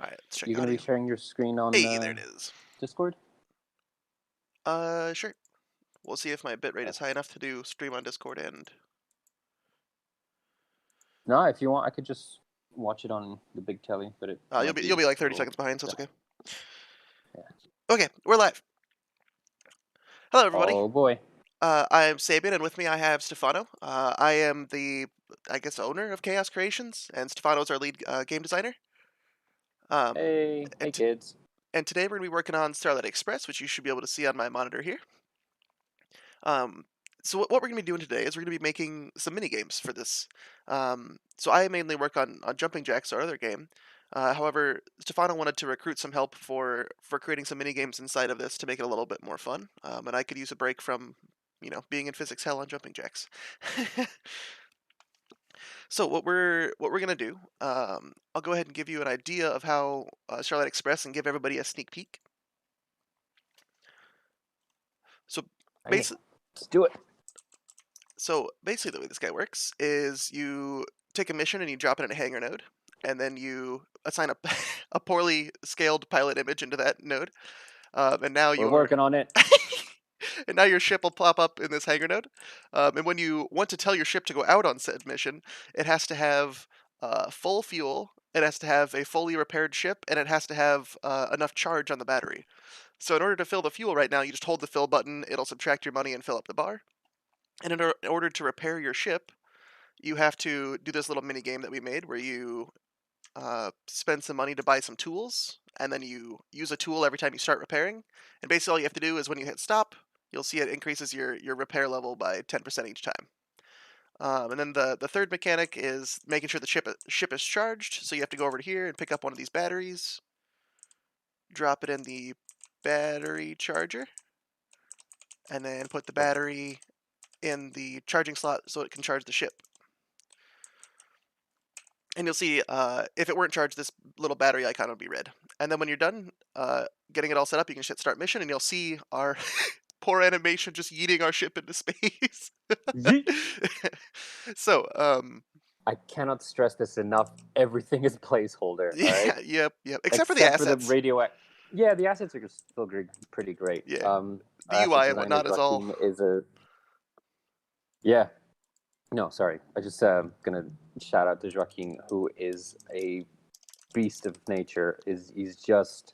Alright, let's check You're gonna be audio. sharing your screen on Hey, there it is. Discord? Sure. We'll see if my bitrate Uh, is high enough to do stream on Discord and... no, if you want, I could just watch it on the big telly, but it you'll might be be like a 30 little. seconds behind, so it's Yeah. okay. Yeah. Okay, we're live. Hello, everybody. Oh boy. I am Sabian, and with me I have Stefano. I am the, I guess, owner of Chaos Creations, and Stefano is our lead game designer. Um, Hey, and, hey kids. and today we're going to be working on Starlight Express, which you should be able to see on my monitor here. So what we're going to be doing today is we're going to be making some mini games for this. So I mainly work on Jumping Jacks, our other game. However, Stefano wanted to recruit some help for creating some mini games inside of this to make it a little bit more fun. And I could use a break from, being in physics hell on Jumping Jacks. So what we're gonna do, I'll go ahead and give you an idea of how Starlight Express and give everybody a sneak peek. So Hey, basically, let's do it. the way this guy works is you take a mission and you drop it in a hangar node, and then you assign a a poorly scaled pilot image into that node, and now We're your working on it. and now your ship will pop up in this hangar node. And when you want to tell your ship to go out on said mission, it has to have full fuel, it has to have a fully repaired ship, and it has to have enough charge on the battery. So in order to fill the fuel right now, you just hold the fill button, it'll subtract your money and fill up the bar. And in order to repair your ship, you have to do this little mini game that we made where you spend some money to buy some tools, and then you use a tool every time you start repairing. And basically all you have to do is when you hit stop, you'll see it increases your repair level by 10% each time. And then the third mechanic is making sure the ship is charged. So you have to go over to here and pick up one of these batteries, drop it in the battery charger, and then put the battery in the charging slot so it can charge the ship. And you'll see if it weren't charged, this little battery icon would be red. And then when you're done getting it all set up, you can hit start mission, and you'll see our poor animation just yeeting our ship into space. Yeet. So, I cannot stress this enough. Everything is placeholder. All right, yeah, yep. Except for the except for the assets. radio. Yeah, the assets are still pretty great. Yeah, Our the asset UI and designer whatnot is all. Joaquin is a. Yeah. No, sorry. I just gonna shout out to Joaquin, who is a beast of nature. He's just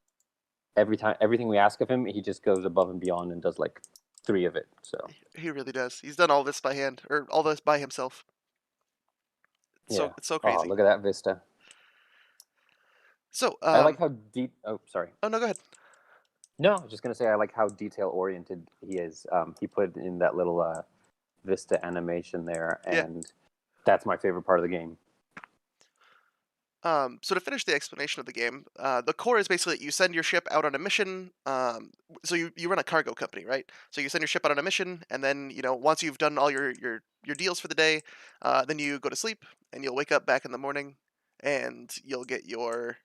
everything we ask of him, he just goes above and beyond and does like 3 of it. So He really does. He's done all this by hand, or all this by himself. yeah. It's so Oh, crazy. look at that vista. So, I like how deep. Oh, sorry. oh no, go ahead. No, I was just gonna say I like how detail oriented he is. He put in that little vista animation there, Yeah. and that's my favorite part of the game. So to finish the explanation of the game, the core is basically that you send your ship out on a mission. So you run a cargo company, right? So you send your ship out on a mission, and then once you've done all your deals for the day, then you go to sleep, and you'll wake up back in the morning, and you'll get your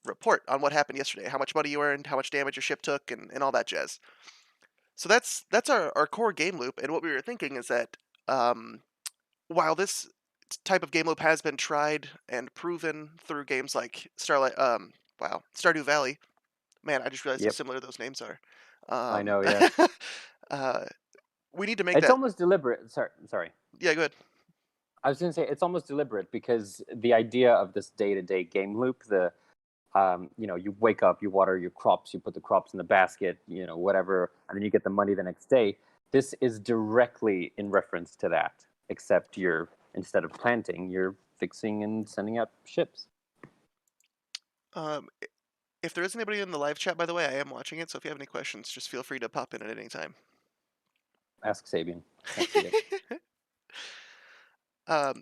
report on what happened yesterday, how much money you earned, how much damage your ship took, and all that jazz. So that's our core game loop. And what we were thinking is that um, while this type of game loop has been tried and proven through games like Stardew Valley. Man, I just realized how Yep, similar those names are. I Um, know. Yeah, uh, we need to make it's that. almost deliberate. Sorry. Yeah, go ahead. I was gonna say it's almost deliberate because the idea of this day-to-day game loop, you wake up, you water your crops, you put the crops in the basket, whatever, and then you get the money the next day. This is directly in reference to that, except instead of planting, you're fixing and sending out ships. Um, if there is anybody in the live chat, by the way, I am watching it, so if you have any questions, just feel free to pop in at any time. Ask Sabian. Can't forget.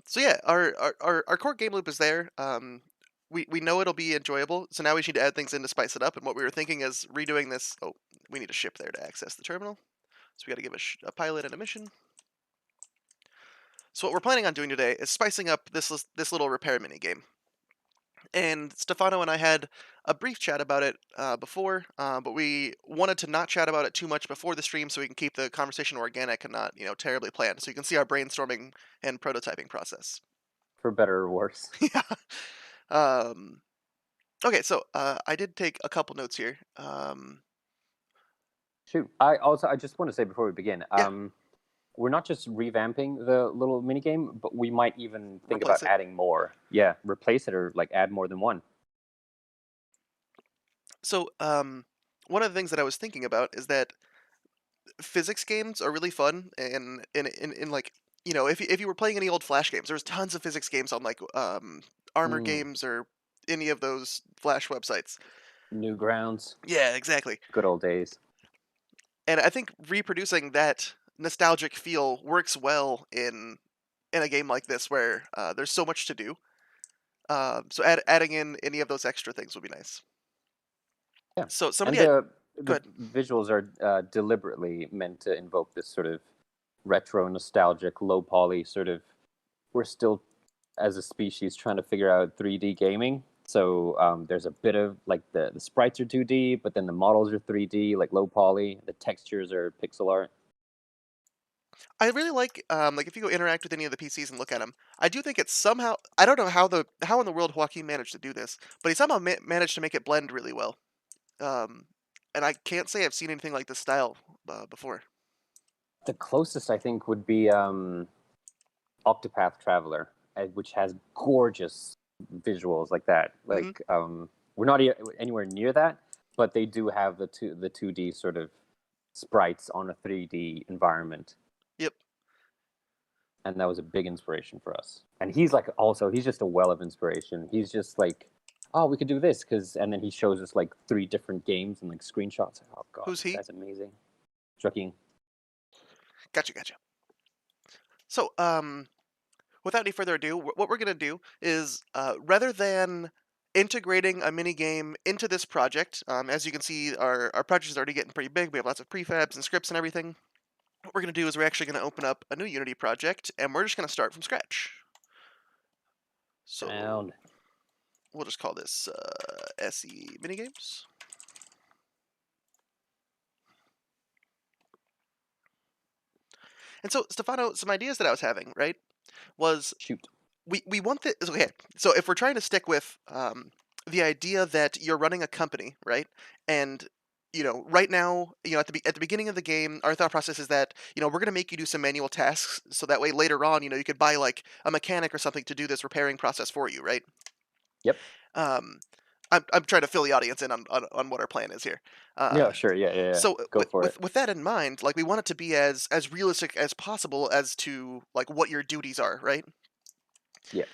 So yeah, our core game loop is there. We know it'll be enjoyable, so now we just need to add things in to spice it up. And what we were thinking is redoing this. Oh, we need a ship there to access the terminal, so we got to give a pilot and a mission. So what we're planning on doing today is spicing up this little repair mini game. And Stefano and I had a brief chat about it before, but we wanted to not chat about it too much before the stream so we can keep the conversation organic and not, terribly planned. So you can see our brainstorming and prototyping process. For better or worse. Yeah. Um, Okay, so I did take a couple notes here. Shoot. I just want to say before we begin, Yeah, we're not just revamping the little mini game, but we might even think about replace it. adding more. Yeah, replace it or like add more than one. So one of the things that I was thinking about is that physics games are really fun, and in like if you were playing any old Flash games, there's tons of physics games on like Armor Mm, Games or any of those Flash websites. Newgrounds, Yeah, exactly. good old days. And I think reproducing that nostalgic feel works well in a game like this where there's so much to do. So adding in any of those extra things would be nice. Yeah, So somebody and had go the ahead. visuals are deliberately meant to invoke this sort of retro, nostalgic, low poly sort of. We're still, as a species, trying to figure out 3D gaming. So there's a bit of like the sprites are 2D, but then the models are 3D, like low poly. The textures are pixel art. I really like if you go interact with any of the PCs and look at them. I do think it's somehow I don't know how in the world Joaquin managed to do this, but he somehow managed to make it blend really well. Um, and I can't say I've seen anything like this style before. The closest I think would be Octopath Traveler, which has gorgeous visuals like that. Hmm. Like we're not anywhere near that, but they do have the 2D sort of sprites on a 3D environment, Yep. and that was a big inspiration for us. And he's like also he's just a well of inspiration. He's just like, oh, we could do this because, and then he shows us like three different games and like screenshots. Oh god, Who's this he? guy's amazing. Joaquin. Gotcha, gotcha. So without any further ado, what we're gonna do is rather than integrating a mini game into this project, as you can see, our project is already getting pretty big. We have lots of prefabs and scripts and everything. What we're going to do is we're actually going to open up a new Unity project, and we're just going to start from scratch. So Sound. we'll just call this SE Minigames. And so, Stefano, some ideas that I was having, right, was Shoot. we want this. Okay, so if we're trying to stick with the idea that you're running a company, right, and right now, at at the beginning of the game, our thought process is that we're going to make you do some manual tasks, so that way later on, you could buy like a mechanic or something to do this repairing process for you, right? Yep. Um, I'm trying to fill the audience in on what our plan is here. Uh, Yeah, sure. Yeah, yeah, yeah. so Go for it. with that in mind, like we want it to be as realistic as possible as to like what your duties are, right? Yeah.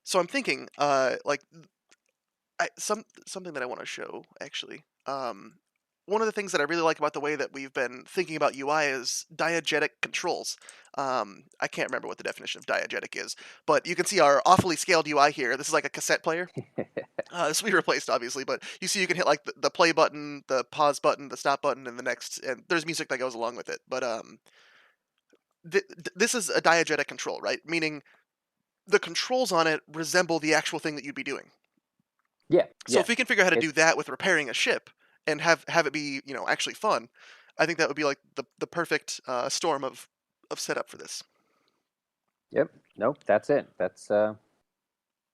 So I'm thinking, like something that I want to show actually. One of the things that I really like about the way that we've been thinking about UI is diegetic controls. I can't remember what the definition of diegetic is, but you can see our awfully scaled UI here. This is like a cassette player. This will be replaced, obviously, but you see, you can hit like the play button, the pause button, the stop button, and the next, and there's music that goes along with it. But this is a diegetic control, right? Meaning the controls on it resemble the actual thing that you'd be doing. Yeah, So yeah. if we can figure out how to do It's that with repairing a ship and have it be actually fun, I think that would be like the perfect storm of setup for this. yep. Nope. That's it. That's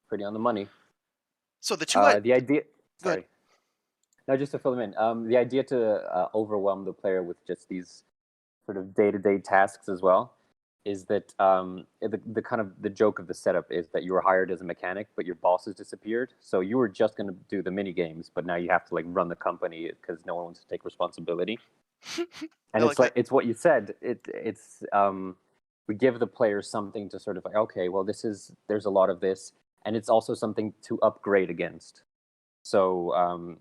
pretty on the money. So the two I The idea. go ahead. Sorry. No, just to fill them in. The idea to overwhelm the player with just these sort of day-to-day tasks as well is that the kind of the joke of the setup is that you were hired as a mechanic, but your boss has disappeared. So you were just going to do the mini games, but now you have to like run the company because no one wants to take responsibility. I And like it's that. like it's what you said. It's we give the players something to sort of like, okay, well, there's a lot of this, and it's also something to upgrade against. So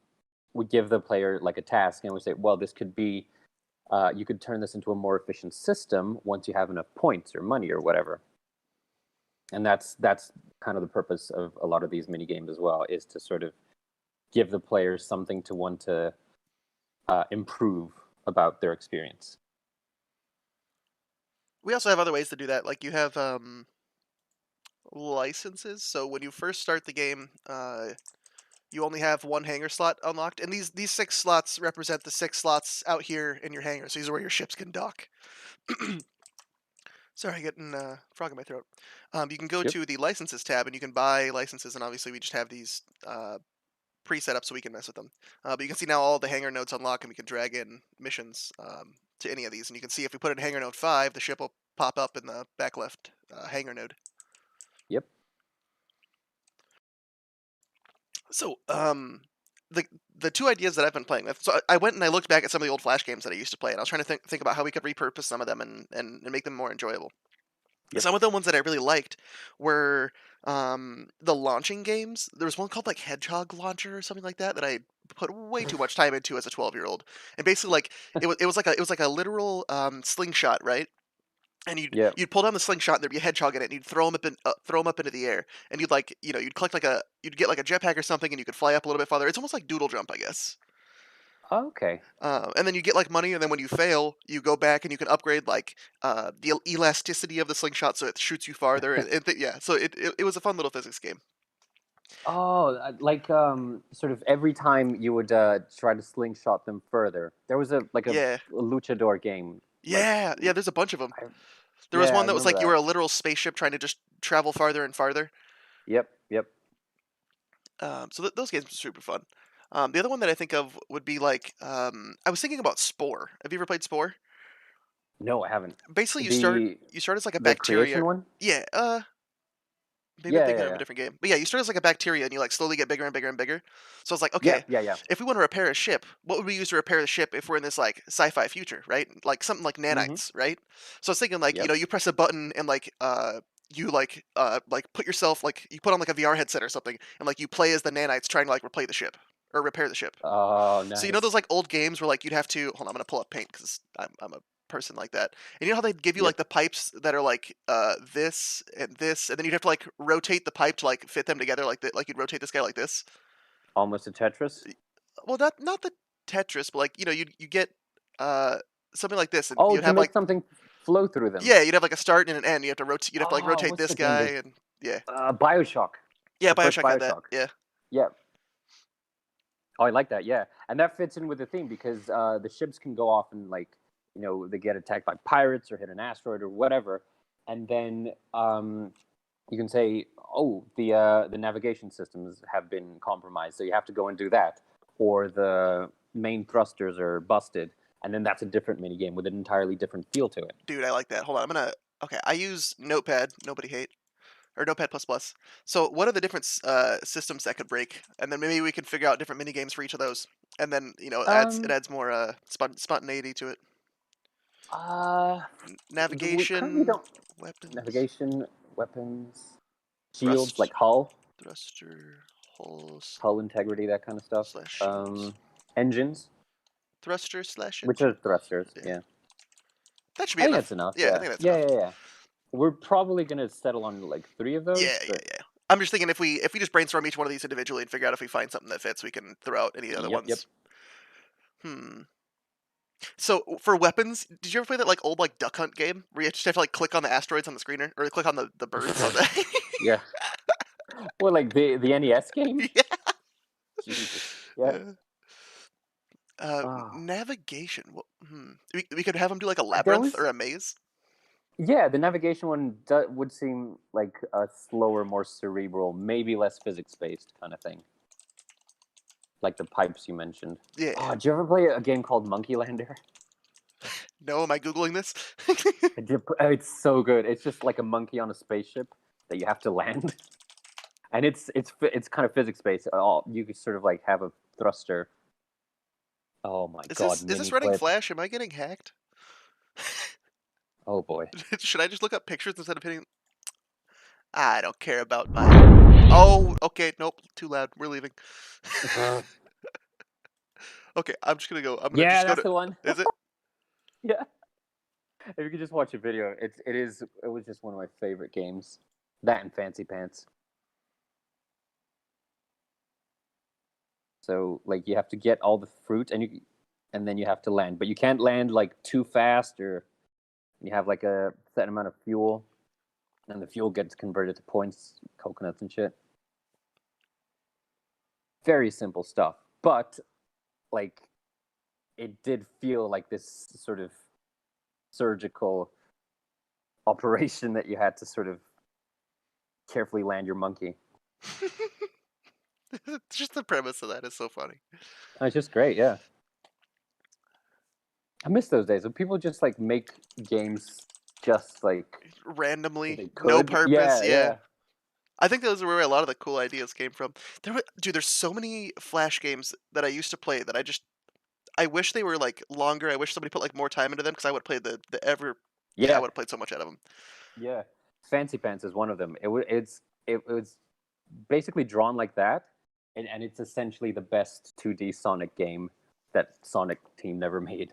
we give the player like a task, and we say, well, this could be you could turn this into a more efficient system once you have enough points or money or whatever. And that's kind of the purpose of a lot of these mini games as well, is to sort of give the players something to want to improve about their experience. We also have other ways to do that. Like you have licenses. So when you first start the game, you only have one hangar slot unlocked, and these six slots represent the six slots out here in your hangar. So these are where your ships can dock. Sorry, getting frog in my throat. You can go Yep. to the licenses tab, and you can buy licenses, and obviously we just have these. pre-set up so we can mess with them. But you can see now all the hangar nodes unlock, and we can drag in missions to any of these. And you can see if we put in hangar node 5, the ship will pop up in the back left hangar node. Yep. So, the the two ideas that I've been playing with. So I went and I looked back at some of the old Flash games that I used to play, and I was trying to think about how we could repurpose some of them and make them more enjoyable. Yep. Some of the ones that I really liked were the launching games. There was one called like Hedgehog Launcher or something like that that I put way too much time into as a 12-year-old. And basically, like it was like a literal slingshot, right? And you'd Yep. you'd pull down the slingshot, and there'd be a hedgehog in it, and you'd throw him up into the air, and you'd like you'd collect you'd get like a jetpack or something, and you could fly up a little bit farther. It's almost like Doodle Jump, I guess. Okay. And then you get like money, and then when you fail, you go back and you can upgrade like the elasticity of the slingshot so it shoots you farther. Yeah, so it was a fun little physics game. Oh, like sort of every time you would try to slingshot them further. There was a Yeah, luchador game, like yeah, yeah. There's a bunch of them. I, There was yeah, I one that was remember like you that. were a literal spaceship trying to just travel farther and farther. Yep, yep. So those games were super fun. The other one that I think of would be like I was thinking about Spore. Have you ever played Spore? No, I haven't. Basically, you start The you start as like a the bacteria. creation one? Yeah, maybe I'm Yeah, thinking yeah, of a yeah. different game. But yeah, you start as like a bacteria and you like slowly get bigger and bigger and bigger. So I was like, Yep, okay, yeah, yeah. if we want to repair a ship, what would we use to repair the ship if we're in this like sci-fi future, right? Like something like Mm-hmm. nanites, right? So I was thinking like, Yep. you press a button and you like put yourself like you put on like a VR headset or something and like you play as the nanites trying to like replay the ship or repair the ship. Oh, So you know those nice. like old games where like you'd have to hold on, I'm gonna pull up Paint because I'm a person like that. And you know how they give you like Yep. the pipes that are like this, and then you'd have to like rotate the pipe to like fit them together like that, like you'd rotate this guy like this. Almost a Tetris. Well, not the Tetris, but like you get uh something like this, and Oh, you'd to have make like something flow through them. yeah, you'd have like a start and an end. You have to rotate. You'd have to like Oh, rotate what's this the game? guy, The and yeah, Bioshock. yeah. The first Bioshock had that. Bioshock. Yeah, Yeah. Oh, I like that. Yeah, and that fits in with the theme because the ships can go off and like they get attacked by pirates or hit an asteroid or whatever, and then you can say, oh, the navigation systems have been compromised, so you have to go and do that, or the main thrusters are busted, and then that's a different mini game with an entirely different feel to it. dude, I like that. Hold on, I'm gonna. Okay, I use Notepad. Nobody hate. Or Notepad++. So what are the different systems that could break? And then maybe we can figure out different mini games for each of those. And then it Um, adds more spontaneity to it. uh, we currently Navigation, don't weapons, navigation, weapons, shields thrust, like thruster, hulls hull integrity, that kind of stuff. slash shields, Engines, thruster slash which are engine. thrusters. Yeah, Yeah, that should be I think enough. that's enough. Yeah, I Yeah, think that's yeah, enough. yeah, yeah. We're probably gonna settle on like three of Yeah, those, yeah, but yeah. I'm just thinking if we just brainstorm each one of these individually and figure out if we find something that fits, we can throw out any other yep, yep. ones. Hmm. So for weapons, did you ever play that like old like Duck Hunt game where you just have to like click on the asteroids on the screener or click on the birds on the Yeah. Well, like the NES game. yeah. Jesus. Yeah. Oh, Navigation. We could have them do like a there labyrinth or was. a maze. Yeah, the navigation one would seem like a slower, more cerebral, maybe less physics based kind of thing, like the pipes you mentioned. Yeah. Oh, did you ever play a game called Monkey Lander? No, am I googling this? It's so good. It's just like a monkey on a spaceship that you have to land, and it's kind of physics based. You could sort of like have a thruster. Oh my is god, this mini running clip. Flash? Am I getting hacked? Oh boy. Should I just look up pictures instead of hitting? I don't care about my. Oh, okay. Nope. Too loud. We're leaving. Okay, I'm just gonna go. I'm gonna Yeah, just go that's to. the one. Is it? Yeah. If you could just watch a video, it was just one of my favorite games. That and Fancy Pants. So like you have to get all the fruit and then you have to land, but you can't land like too fast or you have like a set amount of fuel and the fuel gets converted to points, coconuts and shit. Very simple stuff, but like it did feel like this sort of surgical operation that you had to sort of carefully land your monkey. Just the premise of that is so funny. It's just great. Yeah, I miss those days when people just like make games just like because Randomly, they no could. purpose. Yeah, Yeah. yeah, I think those are where a lot of the cool ideas came from. Dude, there's so many Flash games that I used to play that I wish they were like longer. I wish somebody put like more time into them because I would play the ever. Yeah, I yeah, would have played so much out of them. yeah. Fancy Pants is one of them. It was basically drawn like that, and it's essentially the best 2D Sonic game that Sonic team never made.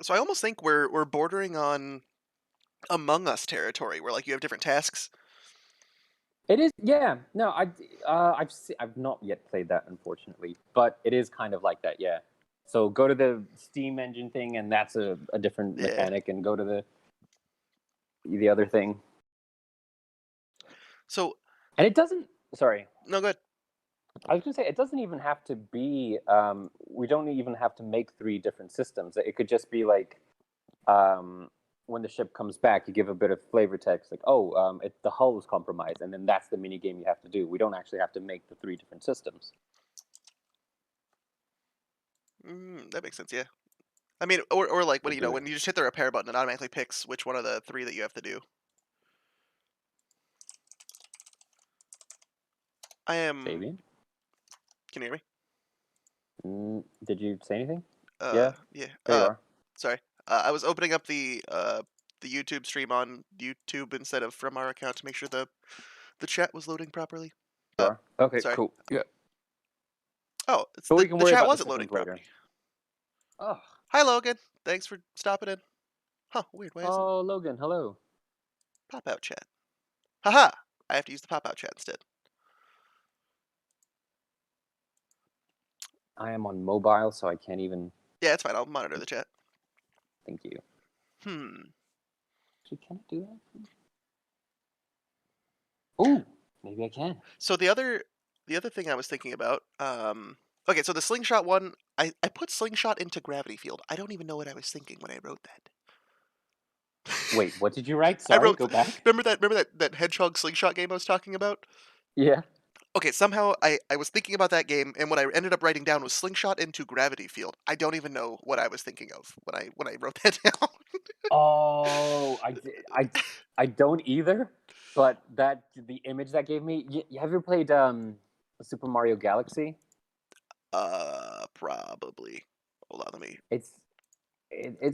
So I almost think we're bordering on Among Us territory, where like you have different tasks. It is, yeah. No, I've not yet played that unfortunately, but it is kind of like that, yeah. So go to the Steam engine thing, and that's a different Yeah. mechanic, and go to the other thing, So and it doesn't. Sorry, no good. I was gonna say it doesn't even have to be. We don't even have to make three different systems. It could just be like um, when the ship comes back, you give a bit of flavor text, like, "Oh, the hull is compromised," and then that's the mini game you have to do. We don't actually have to make the three different systems. That makes sense. Yeah. I mean, or like when We'll do it. when you just hit the repair button, it automatically picks which one of the three that you have to do. I am. Fabian, Can you hear me? did you say anything? Yeah, Yeah. there you are. Sorry. I was opening up the YouTube stream on YouTube instead of from our account to make sure the chat was loading properly. You Uh, are. Okay, sorry. cool. Yeah, Oh, but we can the worry chat about the wasn't loading systems later. properly. Oh, Hi Logan, thanks for stopping in. Huh? Weird. Why isn't oh, Logan, hello. pop out chat? Haha! I have to use the pop out chat instead. I am on mobile, so I can't even. Yeah, it's fine. I'll monitor the chat. Thank you. Hmm. Actually, can I do that? Oh, maybe I can. So the other thing I was thinking about, okay, so the slingshot one, I put slingshot into gravity field. I don't even know what I was thinking when I wrote that. Wait, what did you write? I Sorry, wrote, go back. remember that hedgehog slingshot game I was talking about? Yeah. Okay, somehow I was thinking about that game, and what I ended up writing down was slingshot into gravity field. I don't even know what I was thinking of when I wrote that down. Oh, I don't either. But the image that gave me. You have you ever played Super Mario Galaxy? Probably. Hold on, let me. It's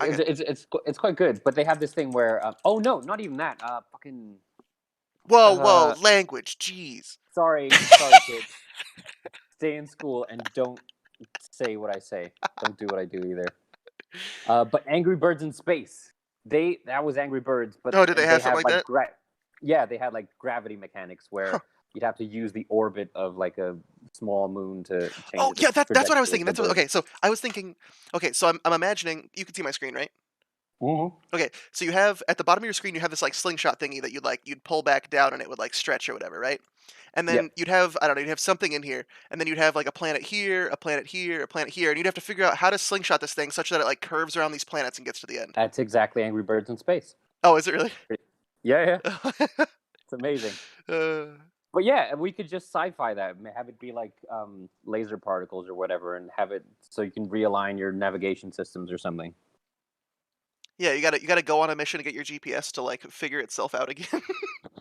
I got. it's quite good. But they have this thing where oh no, not even that. Fucking Whoa, uh, language, jeez. sorry, kids. Stay in school and don't say what I say. Don't do what I do either. But Angry Birds in Space. That was Angry Birds, but Oh, did they they have something had like that? yeah, they had like gravity mechanics Huh. where you'd have to use the orbit of like a small moon to change Oh the yeah, that's what I was trajectory of thinking. the That's what. bird. Okay, so I was thinking. Okay, so I'm imagining. You can see my screen, right? Mm-hmm. Okay, so you have at the bottom of your screen, you have this like slingshot thingy that you'd pull back down and it would like stretch or whatever, right? And then Yep, you'd have I don't know, you'd have something in here, and then you'd have like a planet here, a planet here, a planet here, and you'd have to figure out how to slingshot this thing such that it like curves around these planets and gets to the end. that's exactly Angry Birds in Space. Oh, is it really? Yeah, yeah, it's amazing. uh, But yeah, we could just sci-fi that, have it be like laser particles or whatever, and have it so you can realign your navigation systems or something. yeah, you gotta go on a mission to get your GPS to like figure itself out again.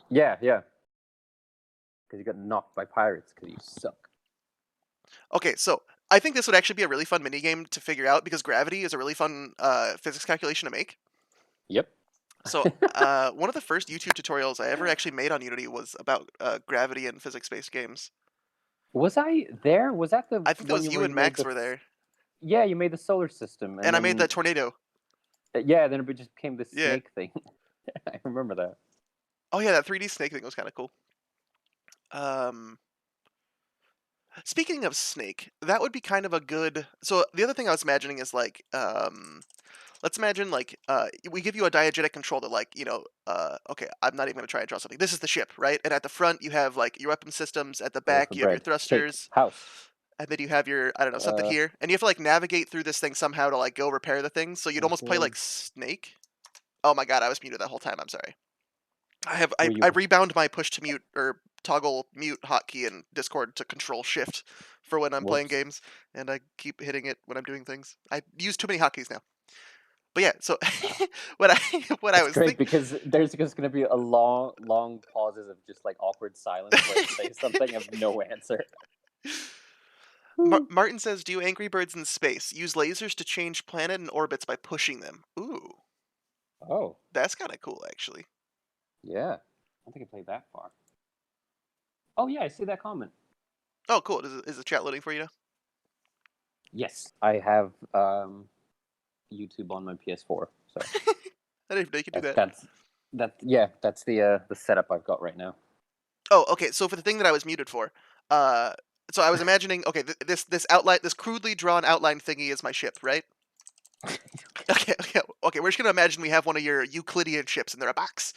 Yeah, yeah, because you got knocked by pirates because you suck. Okay, so I think this would actually be a really fun mini game to figure out because gravity is a really fun physics calculation to make. Yep. So, one of the first YouTube tutorials I ever actually made on Unity was about gravity and physics-based games. Was I there? Was that the I think that one was you where and you made Max the? were there, Yeah, you made the solar system, and and I made then that tornado. yeah, then it just became this Yeah. snake thing. I remember that. Oh yeah, that 3D snake thing was kind of cool. Um, Speaking of snake, that would be kind of a good. So the other thing I was imagining is like, let's imagine like, we give you a diegetic controller, like okay, I'm not even gonna try and draw something. This is the ship, right? And at the front you have like your weapon systems. At the A loaf back of you have your bread, cake, thrusters. house. And then you have your I don't know something Uh, here, and you have to like navigate through this thing somehow to like go repair the thing. So you'd almost play dashboard. like Snake. Oh my god, I was muted that whole time. I'm sorry. where I you rebound my push to mute or toggle mute hotkey in Discord to control shift for when I'm playing whoops. games, and I keep hitting it when I'm doing things. I use too many hotkeys now. But yeah, so what I what I It's was great thinking. because there's just gonna be a long pauses of just like awkward silence where I say something of no answer. Martin says, "Do Angry Birds in space use lasers to change planet and orbits by pushing them?" Ooh, Oh, that's kind of cool, actually. yeah. I don't think I played that far. Oh yeah, I see that comment. Oh, cool. Is the chat loading for you now? Yes, I have YouTube on my PS4, so I didn't even know you could do that's that. that's that's the setup I've got right now. Oh, okay. So for the thing that I was muted for, uh, so I was imagining, okay, this outline, this crudely drawn outline thingy is my ship, right? Okay, okay, okay. We're just gonna imagine we have one of your Euclidean ships, and they're a box,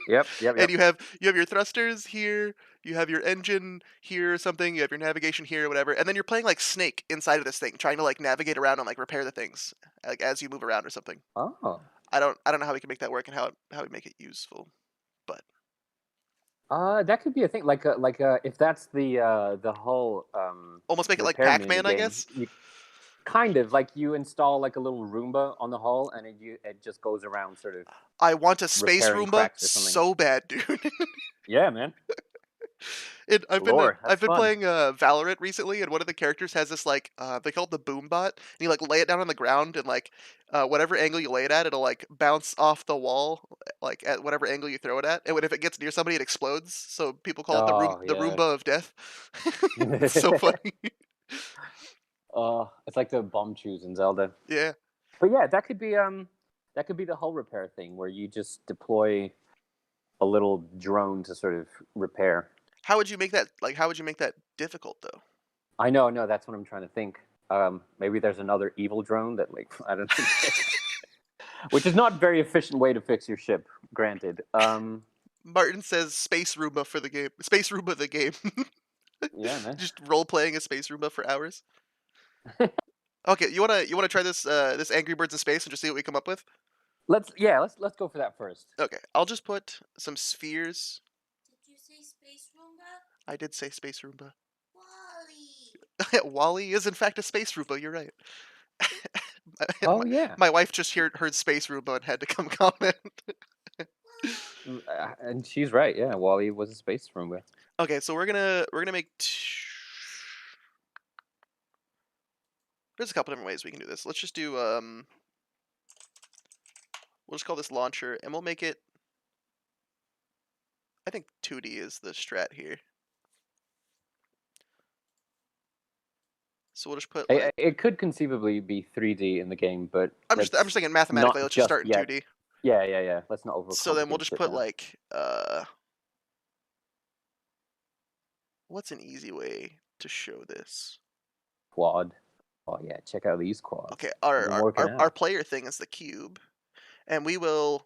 Yep, yep, and yep. you have your thrusters here, you have your engine here or something, you have your navigation here or whatever, and then you're playing like Snake inside of this thing, trying to like navigate around and like repair the things, like as you move around or something. Oh, I don't know how we can make that work and how we make it useful, but that could be a thing. If that's the whole almost make it like repair mini Pac-Man, I game, guess. you kind of like you install like a little Roomba on the hull, and it just goes around sort of I want a space repairing Roomba cracks or something. so bad, dude. Yeah, man. Lore, I've that's been fun. playing Valorant recently, and one of the characters has this like they call it the boom bot, and you like lay it down on the ground, and like whatever angle you lay it at, it'll like bounce off the wall, like at whatever angle you throw it at, and if it gets near somebody, it explodes. So people call it Oh the yeah. Roomba of death. It's so funny. It's like the bomb choose in Zelda. Yeah. But yeah, that could be the hull repair thing where you just deploy a little drone to sort of repair. How would you make that like? How would you make that difficult though? I know, no, that's what I'm trying to think. Maybe there's another evil drone that like I don't know, which is not a very efficient way to fix your ship. Granted. Martin says Space Roomba for the game. Space Roomba the game. Yeah, man. Just role playing a Space Roomba for hours. Okay, you wanna try this this Angry Birds in Space and just see what we come up with? Let's go for that first. Okay, I'll just put some spheres. Did you say Space Roomba? I did say Space Roomba. Wally! Wally is in fact a Space Roomba. You're right. Oh yeah, My wife just heard Space Roomba and had to come comment. and she's right. Yeah, Wally was a space roomba. Okay, so we're gonna make. There's a couple different ways we can do this. Let's just do we'll just call this launcher, and we'll make it. I think 2D is the strat here. So we'll just put like. It could conceivably be 3D in the game, but I'm just let's thinking mathematically. not Let's just just start in yet. 2D. Yeah, yeah, yeah. Let's not So then we'll overcomplicate just shit put now. like what's an easy way to show this? Quad. Oh yeah, check out these quads. Okay, I've been working our out. player thing is the cube, and we'll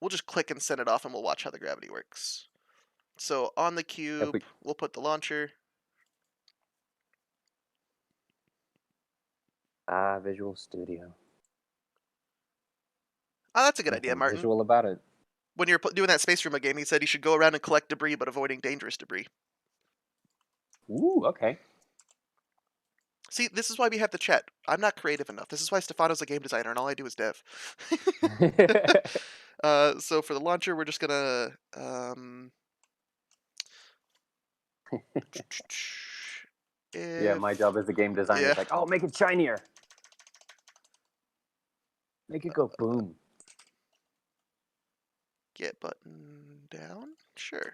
just click and send it off, and we'll watch how the gravity works. So on the If cube, we we'll put the launcher. Visual Studio. Oh, that's a good idea, Nothing Martin. visual about it. When you're doing that Space Roomba game, he said you should go around and collect debris, but avoiding dangerous debris. Ooh, okay. See, this is why we have the chat. I'm not creative enough. This is why Stefano's a game designer, and all I do is dev. So for the launcher, we're just gonna Yeah, my if job as the game designer yeah is like, oh, make it shinier. Make it go boom. get button down, sure.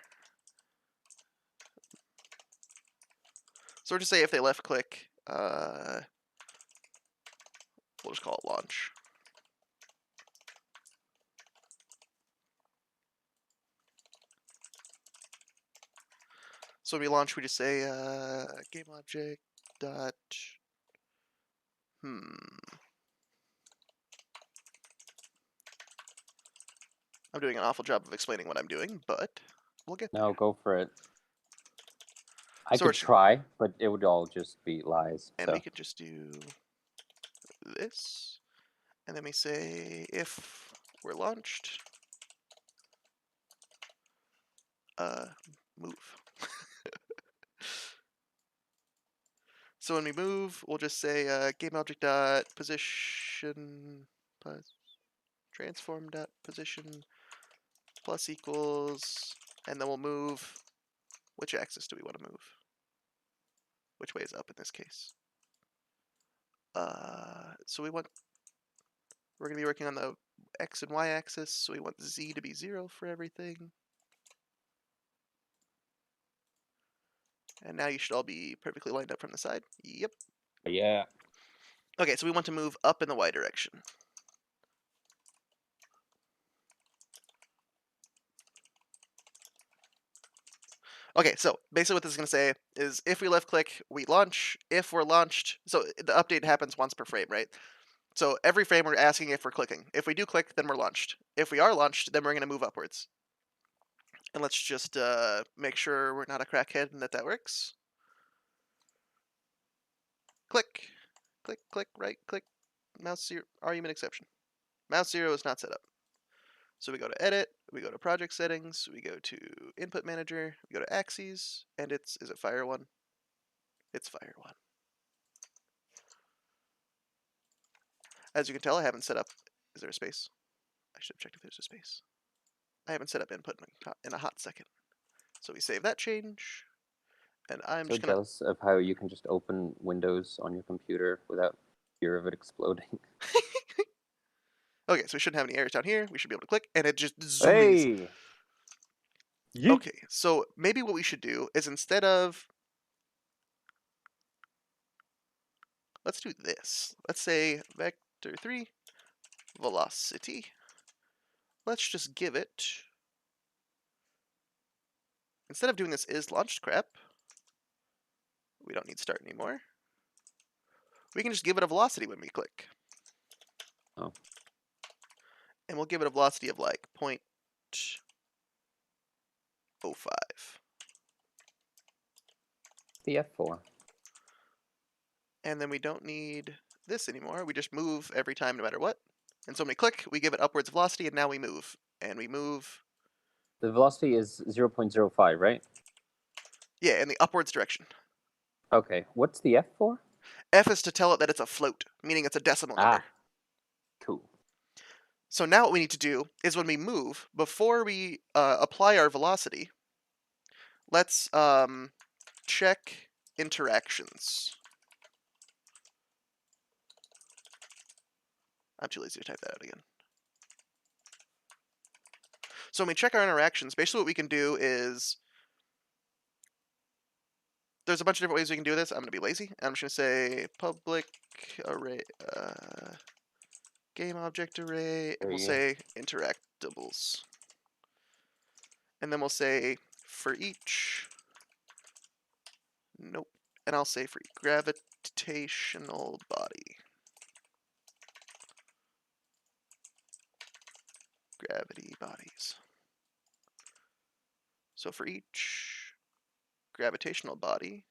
So we're just say if they left click, we'll just call it launch. So when we launch, we just say game object dot hmm. I'm doing an awful job of explaining what I'm doing, but we'll get there. No, go for it. I So we're could try, but it would all just be lies. and we So could just do this, and then we say if we're launched, move. So when we move, we'll just say game object dot position plus transform dot position plus equals, and then we'll move. Which axis do we want to move? Which way is up in this case? So we're going to be working on the x and y axis, so we want z to be 0 for everything. And now you should all be perfectly lined up from the side. Yep. Yeah. Okay, so we want to move up in the y direction. Okay, so basically what this is going to say is if we left click, we launch. If we're launched, so the update happens once per frame, right? So every frame we're asking if we're clicking. If we do click, then we're launched. If we are launched, then we're going to move upwards. And let's just make sure we're not a crackhead and that works. Click, click, click, right click, mouse 0, argument exception. Mouse 0 is not set up. So we go to edit, we go to project settings, we go to input manager, we go to axes, and is it fire 1? It's fire 1. As you can tell, I haven't set up, is there a space? I should have checked if there's a space. I haven't set up input in a hot second. So we save that change, and I'm So just gonna, jealous of how you can just open Windows on your computer without fear of it exploding. okay, so we shouldn't have any errors down here, we should be able to click, and it just zoomies. Hey! Yeet. Okay, so maybe what we should do is instead of, let's do this. Let's say vector 3, velocity. Let's just give it, instead of doing this is launched crap, we don't need start anymore. We can just give it a velocity when we click. Oh. And we'll give it a velocity of like 0.05. The F4. And then we don't need this anymore. We just move every time no matter what. And so when we click, we give it upwards velocity, and now we move. And we move, The velocity is 0.05, right? yeah, in the upwards direction. Okay. What's the F for? F is to tell it that it's a float, meaning it's a decimal number. Cool. So now what we need to do is when we move, before we apply our velocity, let's check interactions. I'm too lazy to type that out again. So when we check our interactions, basically what we can do is, there's a bunch of different ways we can do this. I'm going to be lazy. I'm just going to say public array, game object array, and we'll say interactables. And then we'll say for each, nope, and I'll say for gravitational body. Gravity bodies. So for each gravitational body,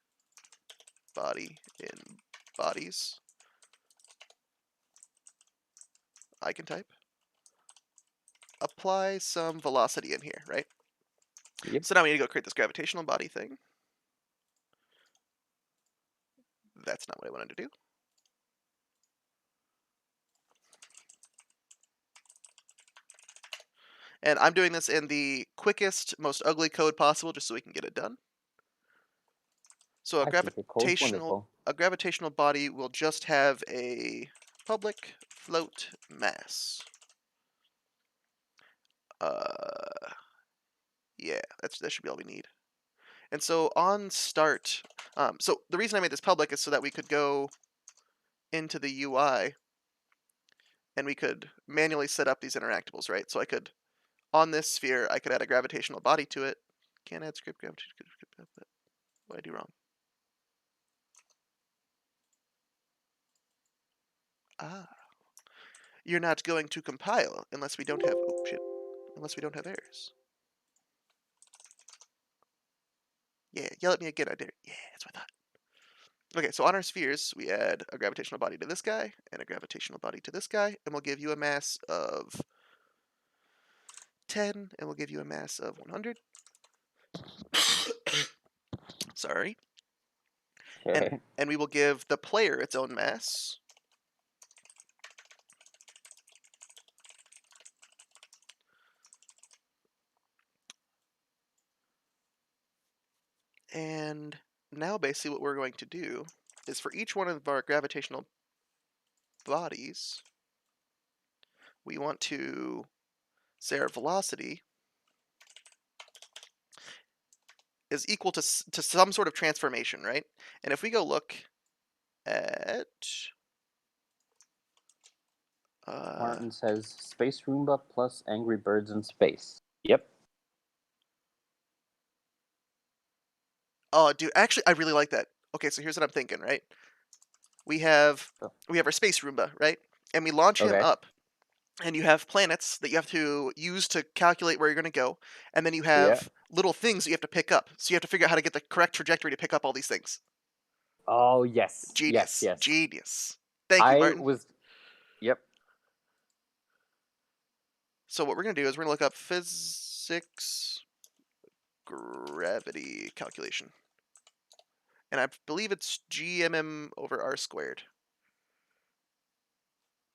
body in bodies, I can type, apply some velocity in here, right? Yep. So now we need to go create this gravitational body thing. That's not what I wanted to do. And I'm doing this in the quickest, most ugly code possible just so we can get it done. So Actually, the code's wonderful. a gravitational body will just have a public float mass. Yeah, that should be all we need. And so on start, so the reason I made this public is so that we could go into the UI and we could manually set up these interactables, right? So I could, on this sphere, I could add a gravitational body to it. Can't add script gravitational. What did I do wrong? Ah, you're not going to compile unless we don't have, oh shit, unless we don't have errors. Yeah, yell at me again, I dare. Yeah, that's what I thought. Okay, so on our spheres, we add a gravitational body to this guy and a gravitational body to this guy, and we'll give you a mass of 10, and we'll give you a mass of 100. Sorry. And Okay. and we will give the player its own mass. And now basically what we're going to do is for each one of our gravitational bodies, we want to say our velocity is equal to some sort of transformation, right? And if we go look at Martin says Space Roomba plus Angry Birds in space. Yep. oh, dude, actually, I really like that. Okay, so here's what I'm thinking, right? We have Oh, we have our space Roomba, right? And we launch him okay. up, and you have planets that you have to use to calculate where you're going to go, and then you Yeah. have little things that you have to pick up. So you have to figure out how to get the correct trajectory to pick up all these things. Oh yes, yes, Genius, yes. genius. Thank you, I Martin. was. Yep. So what we're going to do is we're going to look up physics gravity calculation, and I believe it's GMM over R squared.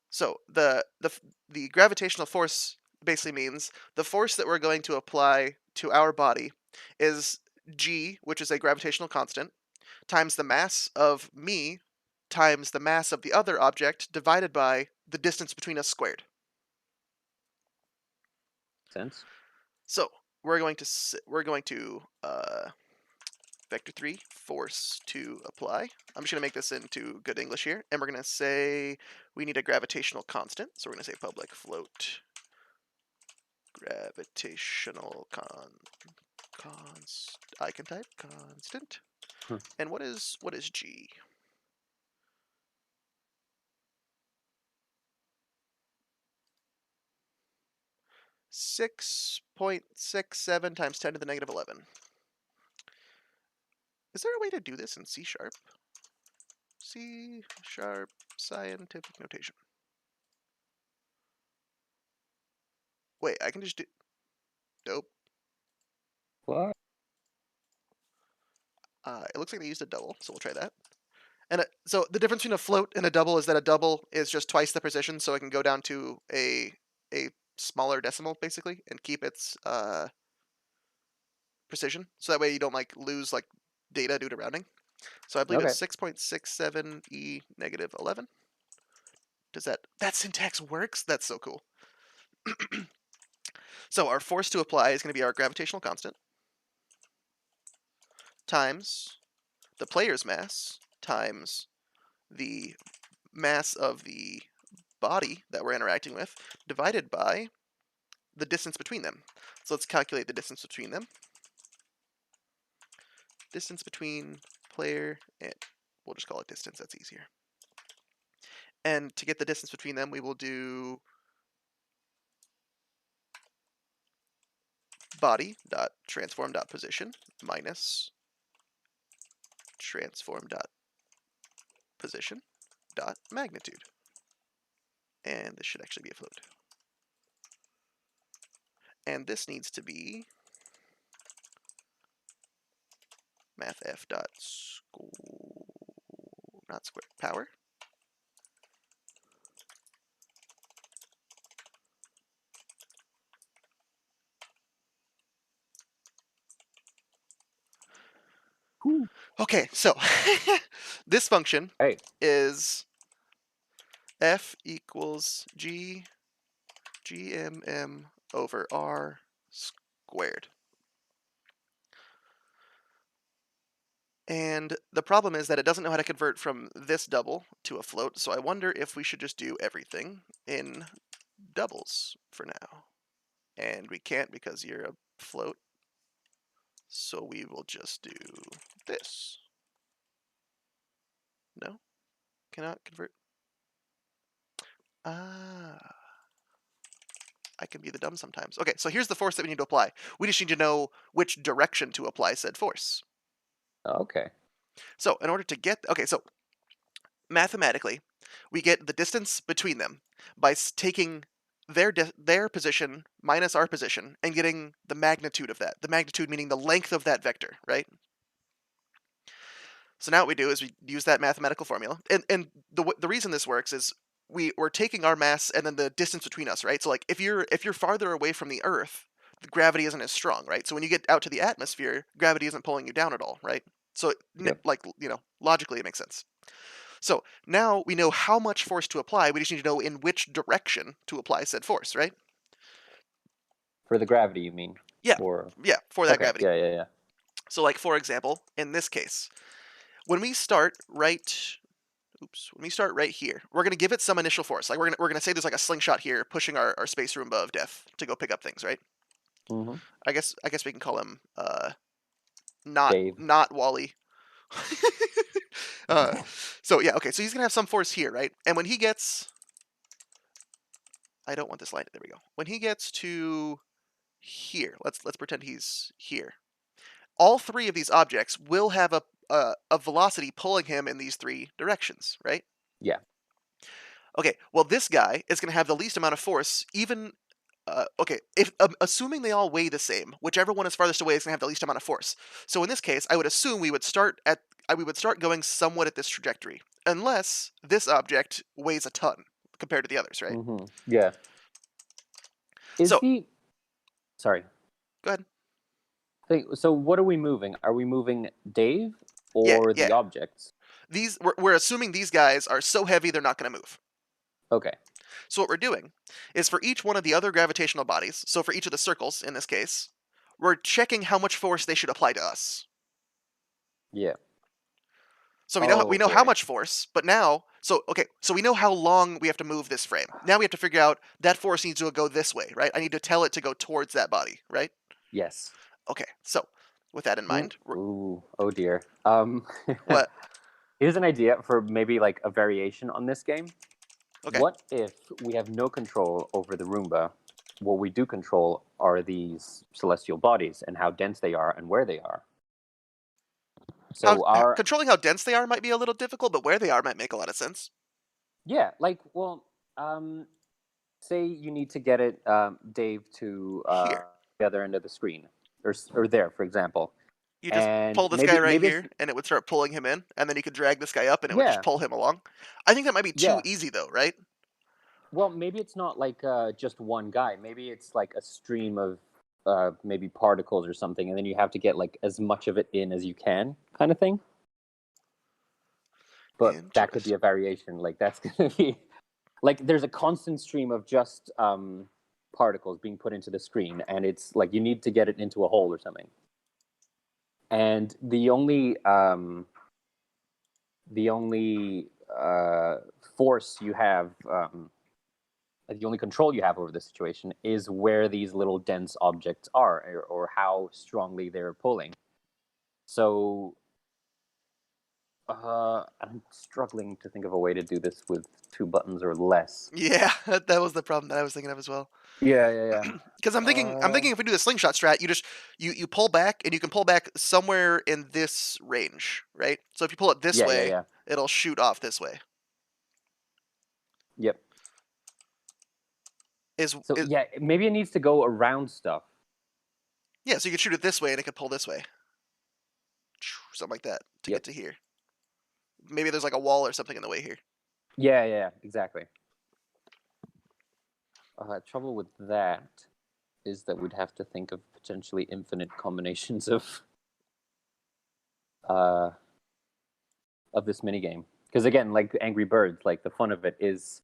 So the gravitational force basically means the force that we're going to apply to our body is g, which is a gravitational constant, times the mass of me times the mass of the other object divided by the distance between us squared. Sense. So we're going to vector 3 force to apply. I'm just going to make this into good English here, and we're going to say we need a gravitational constant. So we're going to say public float gravitational I can type constant. Hmm. And what is g? (6.67 times 10 to the negative 11). Is there a way to do this in C sharp? C sharp scientific notation. Wait, I can just do. Dope. What? It looks like they used a double, so we'll try that. And so the difference between a float and a double is that a double is just twice the precision, so it can go down to a smaller decimal basically and keep its precision. So that way you don't like lose like data due to rounding. So I believe it's Okay. 6.67 e negative 11. Does that syntax works? That's so cool. So our force to apply is going to be our gravitational constant times the player's mass times the mass of the body that we're interacting with divided by the distance between them. So let's calculate the distance between them. Distance between player and we'll just call it distance, that's easier. And to get the distance between them, we will do body dot transform dot position minus transform dot position dot magnitude. And this should actually be a float. And this needs to be mathf dot not square power. Whew. Okay, so this function Hey. is f equals gmm over r squared. And the problem is that it doesn't know how to convert from this double to a float, so I wonder if we should just do everything in doubles for now. And we can't because you're a float, so we will just do this. No? Cannot convert? Ah. I can be the dumb sometimes. Okay, so here's the force that we need to apply. We just need to know which direction to apply said force. Okay. So in order to get, okay, so mathematically, we get the distance between them by taking their position minus our position and getting the magnitude of that. The magnitude meaning the length of that vector, right? So now what we do is we use that mathematical formula, and the reason this works is we're taking our mass and then the distance between us, right? So like if you're farther away from the Earth, the gravity isn't as strong, right? So when you get out to the atmosphere, gravity isn't pulling you down at all, right? So Yep. like logically it makes sense. So now we know how much force to apply. We just need to know in which direction to apply said force, right? For the gravity, you mean? Yeah, Or yeah, for that okay, gravity. yeah, yeah, yeah. So like for example, in this case, when we start right when we start right here, we're gonna give it some initial force. Like we're gonna say there's like a slingshot here pushing our space Roomba of death to go pick up things, right? Mm-hmm. I guess we can call him not Dave. not Wally. uh, so yeah, okay. So he's gonna have some force here, right? And when he gets, I don't want this line. There we go. When he gets to here, let's pretend he's here. All three of these objects will have a velocity pulling him in these three directions, right? Yeah. Okay. Well, this guy is gonna have the least amount of force, even. Okay, if assuming they all weigh the same, whichever one is farthest away is gonna have the least amount of force. So in this case, I would assume we would start going somewhat at this trajectory, unless this object weighs a ton compared to the others, right? Mm-hmm. Yeah. Is So the sorry. go ahead. So what are we moving? Are we moving Dave Yeah, or the yeah. objects? We're assuming these guys are so heavy they're not gonna move. Okay. So what we're doing is for each one of the other gravitational bodies, so for each of the circles in this case, we're checking how much force they should apply to us. Yeah. So we know how Okay. much force, but now so we know how long we have to move this frame. Now we have to figure out that force needs to go this way, right? I need to tell it to go towards that body, right? Yes. Okay. So with that in mind, Ooh. Oh dear. what? Here's an idea for maybe like a variation on this game. Okay. What if we have no control over the Roomba? What we do control are these celestial bodies and how dense they are and where they are. So our Controlling how dense they are might be a little difficult, but where they are might make a lot of sense. yeah, like well, um, say you need to get it, Dave, to Here, the other end of the screen, or there, for example, you just and pull this guy right maybe it's here, and it would start pulling him in, and then you could drag this guy up, and it would just yeah, pull him along. I think that might be too yeah. easy, though, right? Well, maybe it's not like just one guy. Maybe it's like a stream of maybe particles or something, and then you have to get like as much of it in as you can, kind of thing. But that could be Interesting. a variation. Like that's gonna be like there's a constant stream of just particles being put into the screen, and it's like you need to get it into a hole or something. And the only force you have, the only control you have over the situation is where these little dense objects are, or how strongly they're pulling. So I'm struggling to think of a way to do this with two buttons or less. Yeah, that was the problem that I was thinking of as well. Yeah, yeah, Because I'm yeah. thinking if we do the slingshot strat, you pull back and you can pull back somewhere in this range, right? So if you pull it this Yeah, yeah, way, yeah. it'll shoot off this way. Yep. Is So is yeah, maybe it needs to go around stuff. Yeah, so you could shoot it this way and it could pull this way, something like that to get Yep. to here. Maybe there's like a wall or something in the way here. Yeah, yeah, yeah, exactly. Trouble with that is that we'd have to think of potentially infinite combinations uh, of this minigame. Because again, like Angry Birds, like the fun of it is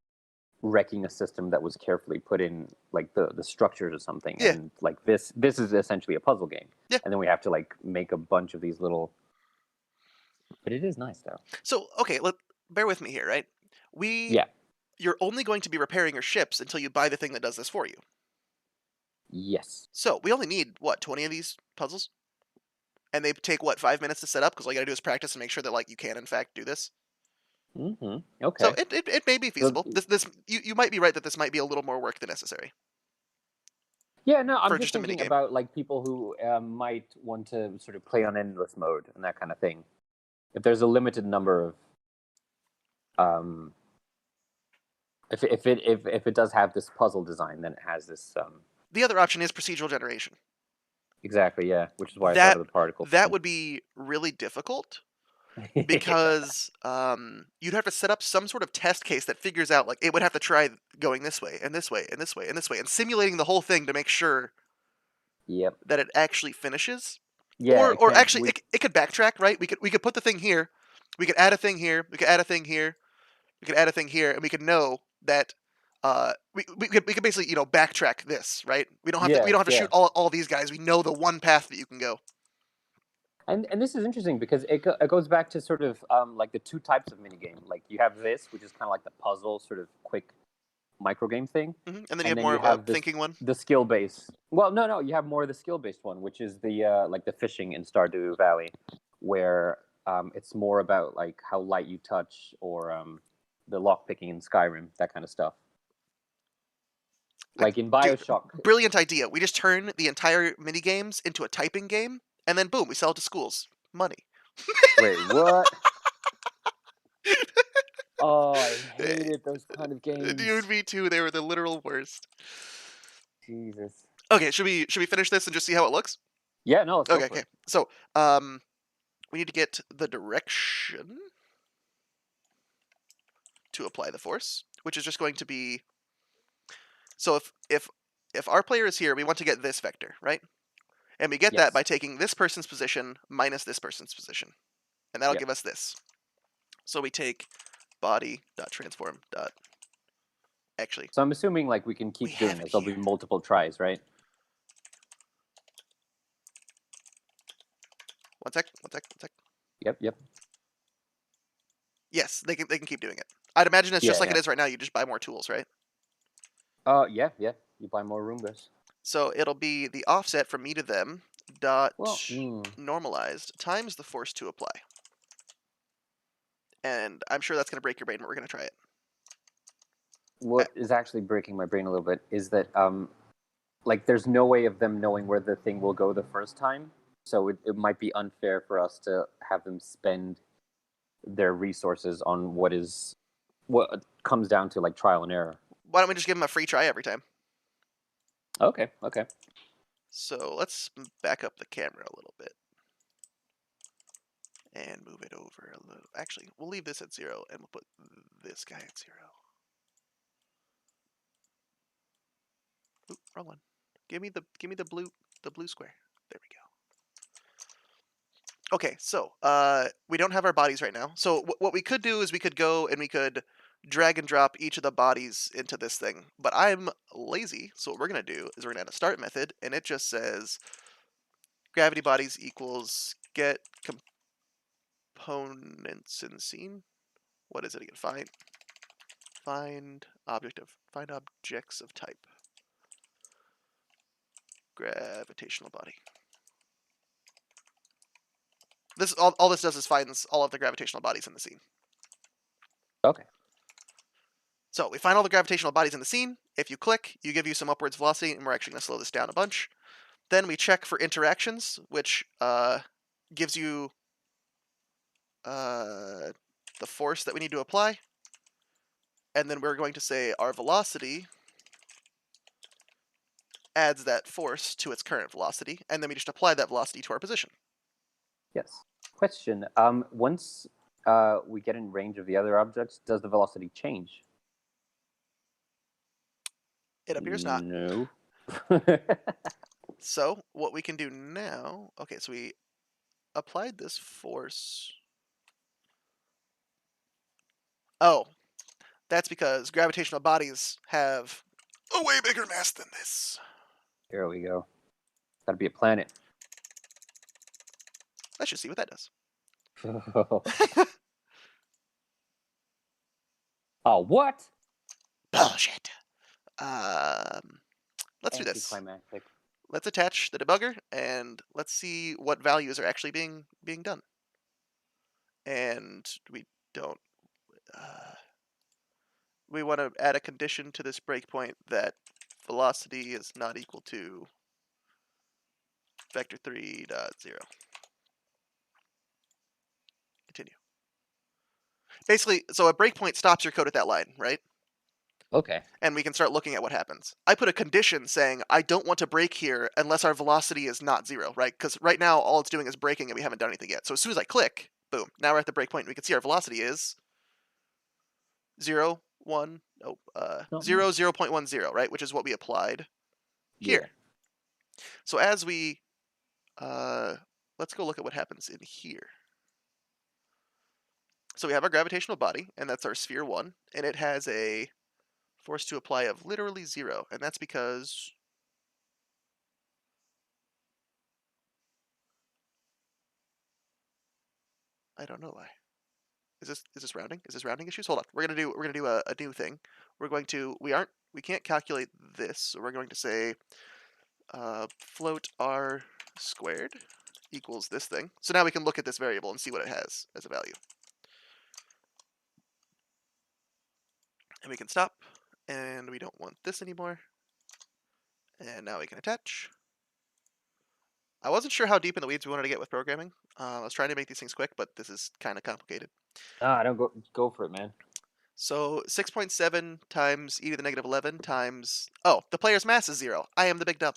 wrecking a system that was carefully put in, like the structures or something. Yeah, And like this is essentially a puzzle game. yeah. And then we have to like make a bunch of these little. But it is nice though. So okay, bear with me here, right? We Yeah. You're only going to be repairing your ships until you buy the thing that does this for you. Yes. So we only need what 20 of these puzzles, and they take what 5 minutes to set up because all you gotta do is practice and make sure that like you can in fact do this. Mm-hmm. So Okay. it may be So feasible. This you might be right that this might be a little more work than necessary yeah, no, I'm for just just a thinking mini game. about like people who might want to sort of play on endless mode and that kind of thing. If there's a limited number of, um, if it does have this puzzle design, then it has this The other option is procedural generation. exactly, yeah, which is why I thought That of the particle that thing. would be really difficult, because you'd have to set up some sort of test case that figures out like it would have to try going this way and this way and this way and this way and simulating the whole thing to make sure Yep. that it actually finishes. Yeah, it Or can't. actually it could backtrack, right? We could put the thing here, we could add a thing here, we could add a thing here, we could add a thing here, and we could know that we could basically backtrack this, right? We Yeah, don't have to yeah. shoot all these guys. We know the one path that you can go. And this is interesting because it goes back to sort of like the two types of minigame. Like you have this, which is kind of like the puzzle, sort of quick micro game thing, And then you and have then more you of a have thinking one. the skill base. Well, no, you have more of the skill based one, which is the like the fishing in Stardew Valley, where it's more about like how light you touch or the lock picking in Skyrim, that kind of stuff. Like in Dude, Bioshock. brilliant idea. We just turn the entire mini games into a typing game, and then boom, we sell it to schools. Money. Wait, what? Oh, I hated those kind of games. Dude, me too. They were the literal worst. Jesus. Okay, should we finish this and just see how it looks? Yeah, no, let's go Okay, for okay. it. So, we need to get the direction to apply the force, which is just going to be. So if our player is here, we want to get this vector, right? And we get that by Yes. taking this person's position minus this person's position, and that'll Yep. give us this. So we take body dot transform dot. Actually, So I'm assuming like we can we keep have doing it this. There'll here. be multiple tries, right? One sec. One sec. One sec. Yep, yep. Yes, they can keep doing it. I'd imagine it's just Yeah, like yeah. it is right now. You just buy more tools, right? Yeah, yeah. You buy more Roombas. So it'll be the offset from me to them dot Well, normalized times the force to apply. And I'm sure that's going to break your brain, but we're going to try it. what is actually breaking my brain a little bit is that like there's no way of them knowing where the thing will go the first time. So it might be unfair for us to have them spend their resources on what comes down to like trial and error. Why don't we just give them a free try every time? Okay, okay. So let's back up the camera a little bit. And move it over a little. Actually, we'll leave this at 0 and we'll put this guy at 0. Oop, wrong one. Give me the blue square. There we go. Okay, so we don't have our bodies right now. So what we could do is we could go and we could drag and drop each of the bodies into this thing. But I'm lazy, so what we're gonna do is we're gonna add a start method, and it just says gravity bodies equals get components in scene. What is it again? Find objects of type gravitational body. This all this does is finds all of the gravitational bodies in the scene. Okay. So we find all the gravitational bodies in the scene. If you click, you give you some upwards velocity, and we're actually going to slow this down a bunch. Then we check for interactions, which gives you the force that we need to apply. And then we're going to say our velocity adds that force to its current velocity, and then we just apply that velocity to our position. Yes. Question. Once we get in range of the other objects, does the velocity change? It appears not. No. So what we can do now, okay, so we applied this force. Oh, that's because gravitational bodies have a way bigger mass than this. Here we go. Gotta be a planet. Let's just see what that does. Oh, what? Bullshit. Let's do this. Anticlimactic. Let's attach the debugger and let's see what values are actually being done. And we don't. We want to add a condition to this breakpoint that velocity is not equal to vector 3.0. Continue. Basically, so a breakpoint stops your code at that line, right? Okay. And we can start looking at what happens. I put a condition saying I don't want to break here unless our velocity is not 0, right? Because right now all it's doing is breaking and we haven't done anything yet. So as soon as I click, Boom. Now we're at the breakpoint. We can see our velocity is 0, 1, nope, Not 0, much. 0.10, right? Which is what we applied Yeah. here. So as we, let's go look at what happens in here. So we have our gravitational body, and that's our sphere 1, and it has a force to apply of literally 0, and that's because I don't know why. Is this rounding? Is this rounding issues? Hold on. We're gonna do a new thing. We can't calculate this, so we're going to say float r squared equals this thing. So now we can look at this variable and see what it has as a value. And we can stop, and we don't want this anymore. And now we can attach. I wasn't sure how deep in the weeds we wanted to get with programming. I was trying to make these things quick, but this is kind of complicated. I don't go for it, man. So 6.7 times e to the negative 11 times... Oh, the player's mass is 0. I am the big dumb.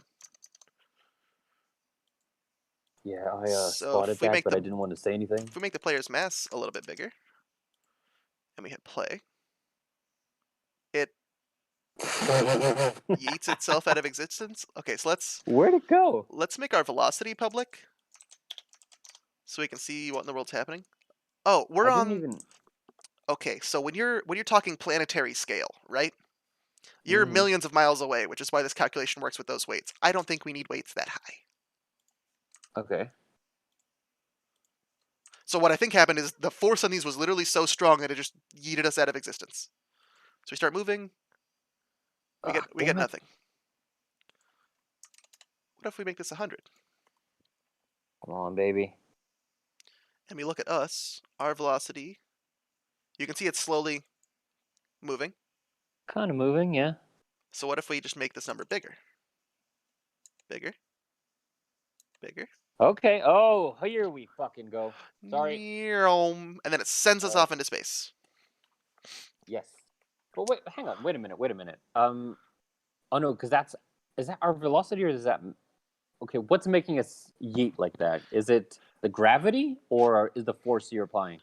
Yeah, I So spotted that, but I didn't want to say anything. if we make the player's mass a little bit bigger, and we hit play, it yeets itself out of existence. Okay, so Where'd it go? let's make our velocity public, so we can see what in the world's happening. Oh, we're I didn't on. even. Okay, so when you're talking planetary scale, right? You're Mhm. millions of miles away, which is why this calculation works with those weights. I don't think we need weights that high. Okay. So what I think happened is the force on these was literally so strong that it just yeeted us out of existence. So we start moving, we get Damn it. nothing. What if we make this 100? Come on, baby. And we look at us, our velocity. You can see it's slowly moving. Kind of moving, yeah. So what if we just make this number bigger? Bigger. Bigger. Okay. Oh, here we fucking go. Sorry. And then it sends us off into space. Yes. But wait, hang on. Wait a minute. Wait a minute. Oh no, because is that our velocity or is that? Okay, what's making us yeet like that? Is it the gravity or is the force you're applying?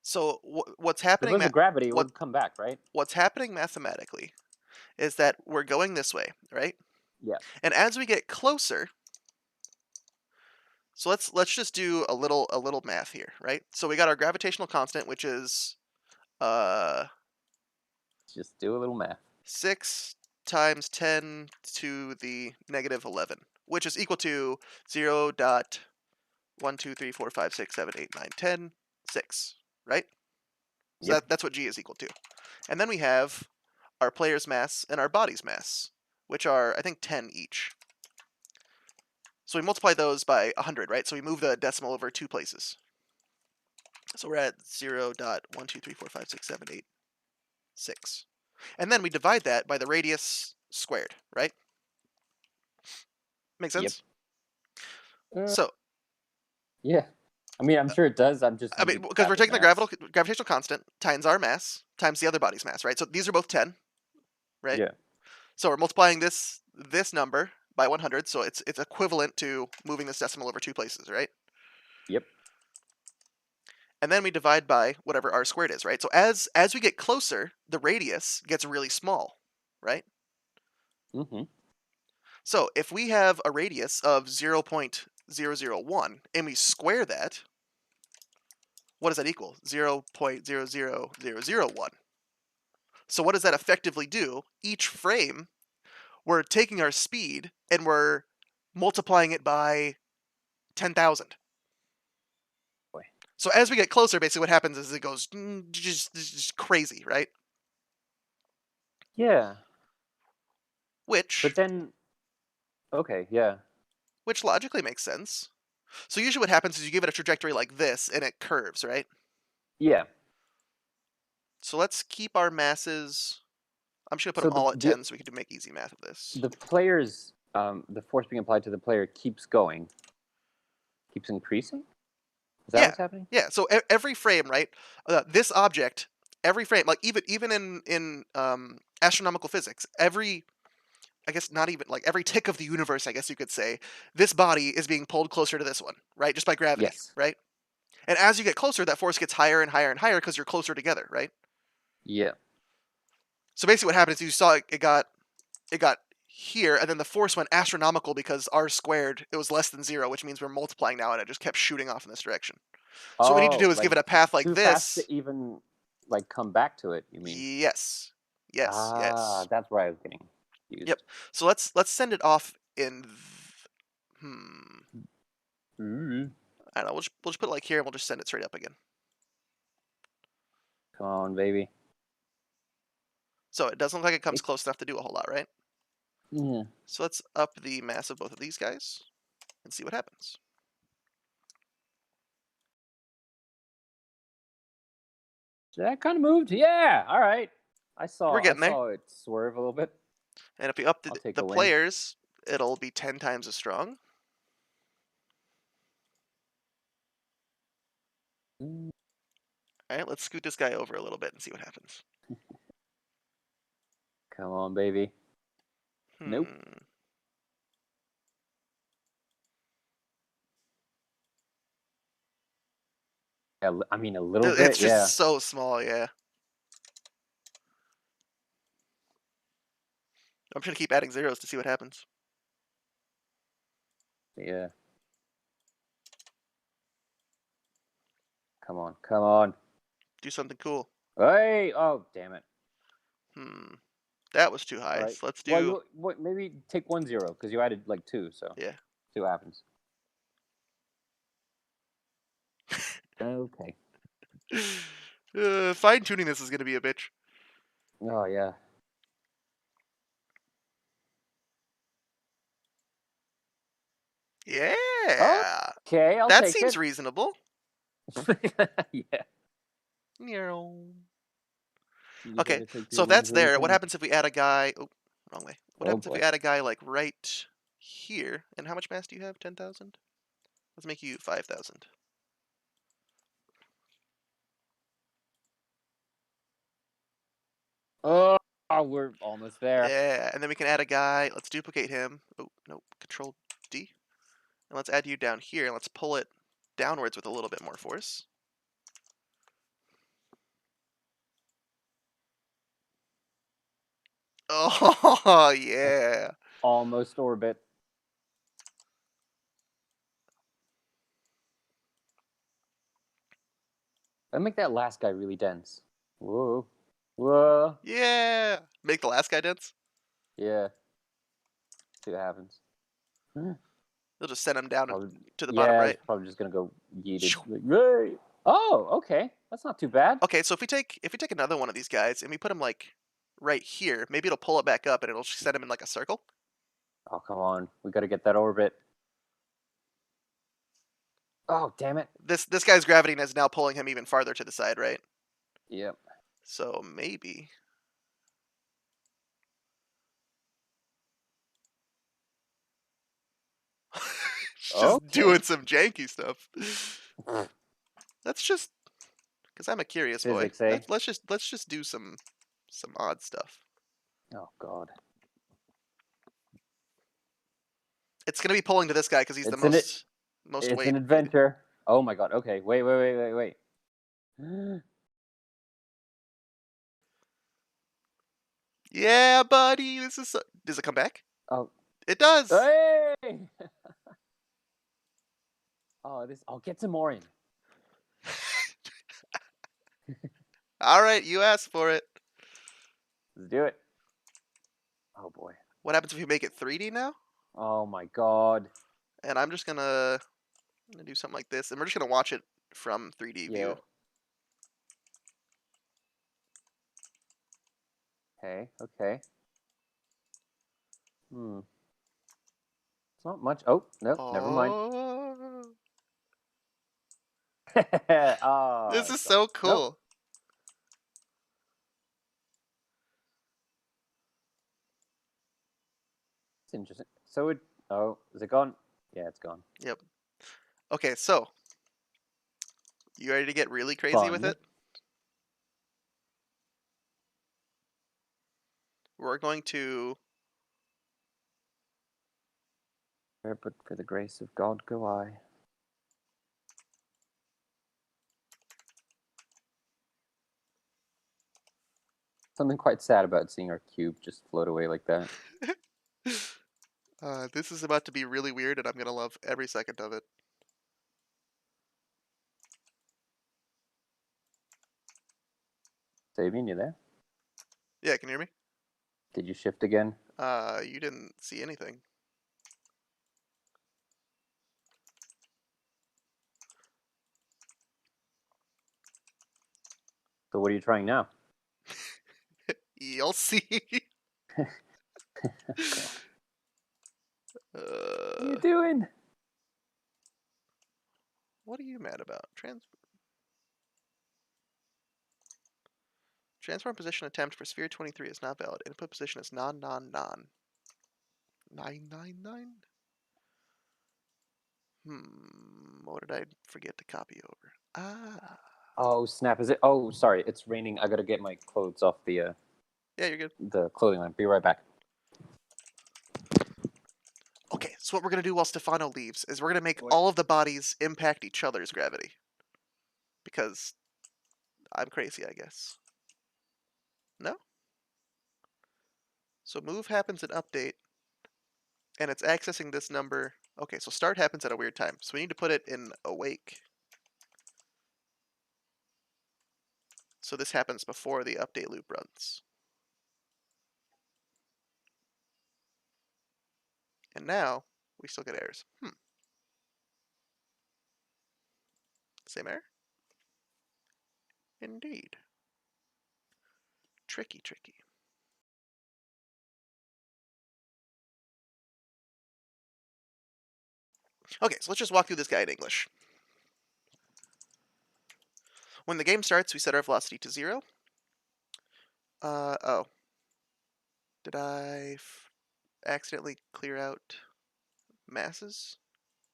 So what's If it happening? was the gravity, it what would come back, right? what's happening mathematically is that we're going this way, right? Yeah. And as we get closer, so let's just do a little math here, right? So we got our gravitational constant, which is Let's just do a little math. 6 times 10 to the negative 11, which is equal to 0.1, 2, 3, 4, 5, 6, 7, 8, 9, 10, 6, right? So Yep. that's what g is equal to. And then we have our player's mass and our body's mass, which are, I think, 10 each. So we multiply those by 100, right? So we move the decimal over 2 places. So we're at 0.1, 2, 3, 4, 5, 6, 7, 8, 6. And then we divide that by the radius squared, right? Make sense? Yep. So, Yeah. I mean, I'm sure it does. I'm just. I mean, because we're taking the gravitational constant times our mass times the other body's mass, right? So these are both 10, right? Yeah. So we're multiplying this number by 100, so it's equivalent to moving this decimal over 2 places, right? Yep. And then we divide by whatever r squared is, right? So as we get closer, the radius gets really small, right? Mm-hmm. So if we have a radius of 0.001 and we square that, what does that equal? 0.00001. So what does that effectively do? Each frame, we're taking our speed and we're multiplying it by 10,000. So as we get closer, basically what happens is it goes just crazy, right? Yeah. Which But then. Okay. Yeah. which logically makes sense. So usually what happens is you give it a trajectory like this and it curves, right? Yeah. So let's keep our masses. I'm just gonna put So them all at 10 so we can make easy math of this. the player's the force being applied to the player keeps going, keeps increasing. Is that what's happening? Yeah. So every frame, right? This object, every frame, like even in astronomical physics, I guess not even like every tick of the universe, I guess you could say, this body is being pulled closer to this one, right? Just by gravity, Yes. right? And as you get closer, that force gets higher and higher and higher because you're closer together, right? Yeah. So basically, what happened is you saw it got here, and then the force went astronomical because r squared it was less than 0, which means we're multiplying now, and it just kept shooting off in this direction. So what we need to Oh, do is give like it a path like too fast this. to even like come back to it, you mean? Yes, yes, Ah, yes. that's where I was getting Yep. confused. So let's send it off in. Hmm. Mm. I don't know. We'll just put it like here, and we'll just send it straight up again. Come on, baby. So it doesn't look like it comes It, close enough to do a whole lot, right? yeah. So let's up the mass of both of these guys and see what happens. That kind of moved. Yeah. All right. I We're saw. I getting there. saw it swerve a little bit. And if we up I'll take the a win. players, it'll be 10 times as strong. Mm. All right, let's scoot this guy over a little bit and see what happens. Come on, baby. Nope. Hmm. Yeah, I mean, a little It's bit. just Yeah. so small, yeah. I'm trying to keep adding zeros to see what happens. Yeah. Come on. Come on. Do something cool. Hey. Oh, damn it. Hmm. That was too All high. right. So let's Well, do, maybe take 1-0 because you added like 2. So yeah. see what happens. Okay. Fine tuning this is going to be a bitch. Oh yeah. Yeah. Okay, I'll That take seems it. reasonable. Yeah. Meow. You Okay, gotta take your so if wins that's when you there, what can. happens if we add a guy? Oh, wrong way. What Oh happens if we boy. add a guy like right here? And how much mass do you have? 10,000? Let's make you 5,000. Oh, we're almost there. Yeah, and then we can add a guy. Let's duplicate him. Oh, no, Control D. And let's add you down here, and let's pull it downwards with a little bit more force. Oh, yeah. Almost orbit. I make that last guy really dense. Whoa. Whoa. Yeah. Make the last guy dense. Yeah. See what happens. You'll just send him down Probably. to the bottom Yeah, right. it's probably just gonna go yeeted. Shoo. Like, "Yay!" Oh, okay. That's not too bad. Okay, so if we take another one of these guys and we put him like right here, maybe it'll pull it back up and it'll set him in like a circle. Oh, come on. We gotta get that orbit. Oh, damn it. This guy's gravity is now pulling him even farther to the side, right? Yep. So maybe just Okay. doing some janky stuff. Let's just because I'm a curious boy. Physics, eh? Let's just do some odd stuff. Oh, God. It's gonna be pulling to this guy because he's the It's an most it's weight. an adventure. Oh my God. Okay. Wait. Yeah, buddy. Does it come back? Oh. It does. Hey! Oh, this. I'll get some more in. All right, you asked for it. Let's do it. Oh boy. What happens if you make it 3D now? Oh my God. And I'm just gonna do something like this, and we're just gonna watch it from 3D Yeah. view. Okay. Okay. Hmm. It's not much. Oh no. Never mind. Oh, Oh, this is God. so Nope. cool. It's interesting. So it. Oh, is it gone? Yeah, it's gone. Yep. Okay, so you ready to get really crazy with Fun. it? We're going to. But for the grace of God go I. Something quite sad about seeing our cube just float away like that. This is about to be really weird, and I'm gonna love every second of it. Sabian, you there? Yeah, can you hear me? Did you shift again? You didn't see anything. So what are you trying now? You'll see. God. What are you uh, doing? what are you mad about? Transform position attempt for sphere 23 is not valid. Input position is non. 999? What did I forget to copy over? Ah. Oh snap! Is it? Oh, sorry. It's raining. I gotta get my clothes off Yeah, you're good. the clothing line. Be right back. Okay, so what we're gonna do while Stefano leaves is we're gonna make all of the bodies impact each other's gravity. Because I'm crazy, I guess. No? So move happens in update, and it's accessing this number. Okay, so start happens at a weird time. So we need to put it in awake. So this happens before the update loop runs. And now, we still get errors. Same error? Indeed. Tricky. Okay, so let's just walk through this guy in English. When the game starts, we set our velocity to 0. Oh. Did I accidentally clear out masses?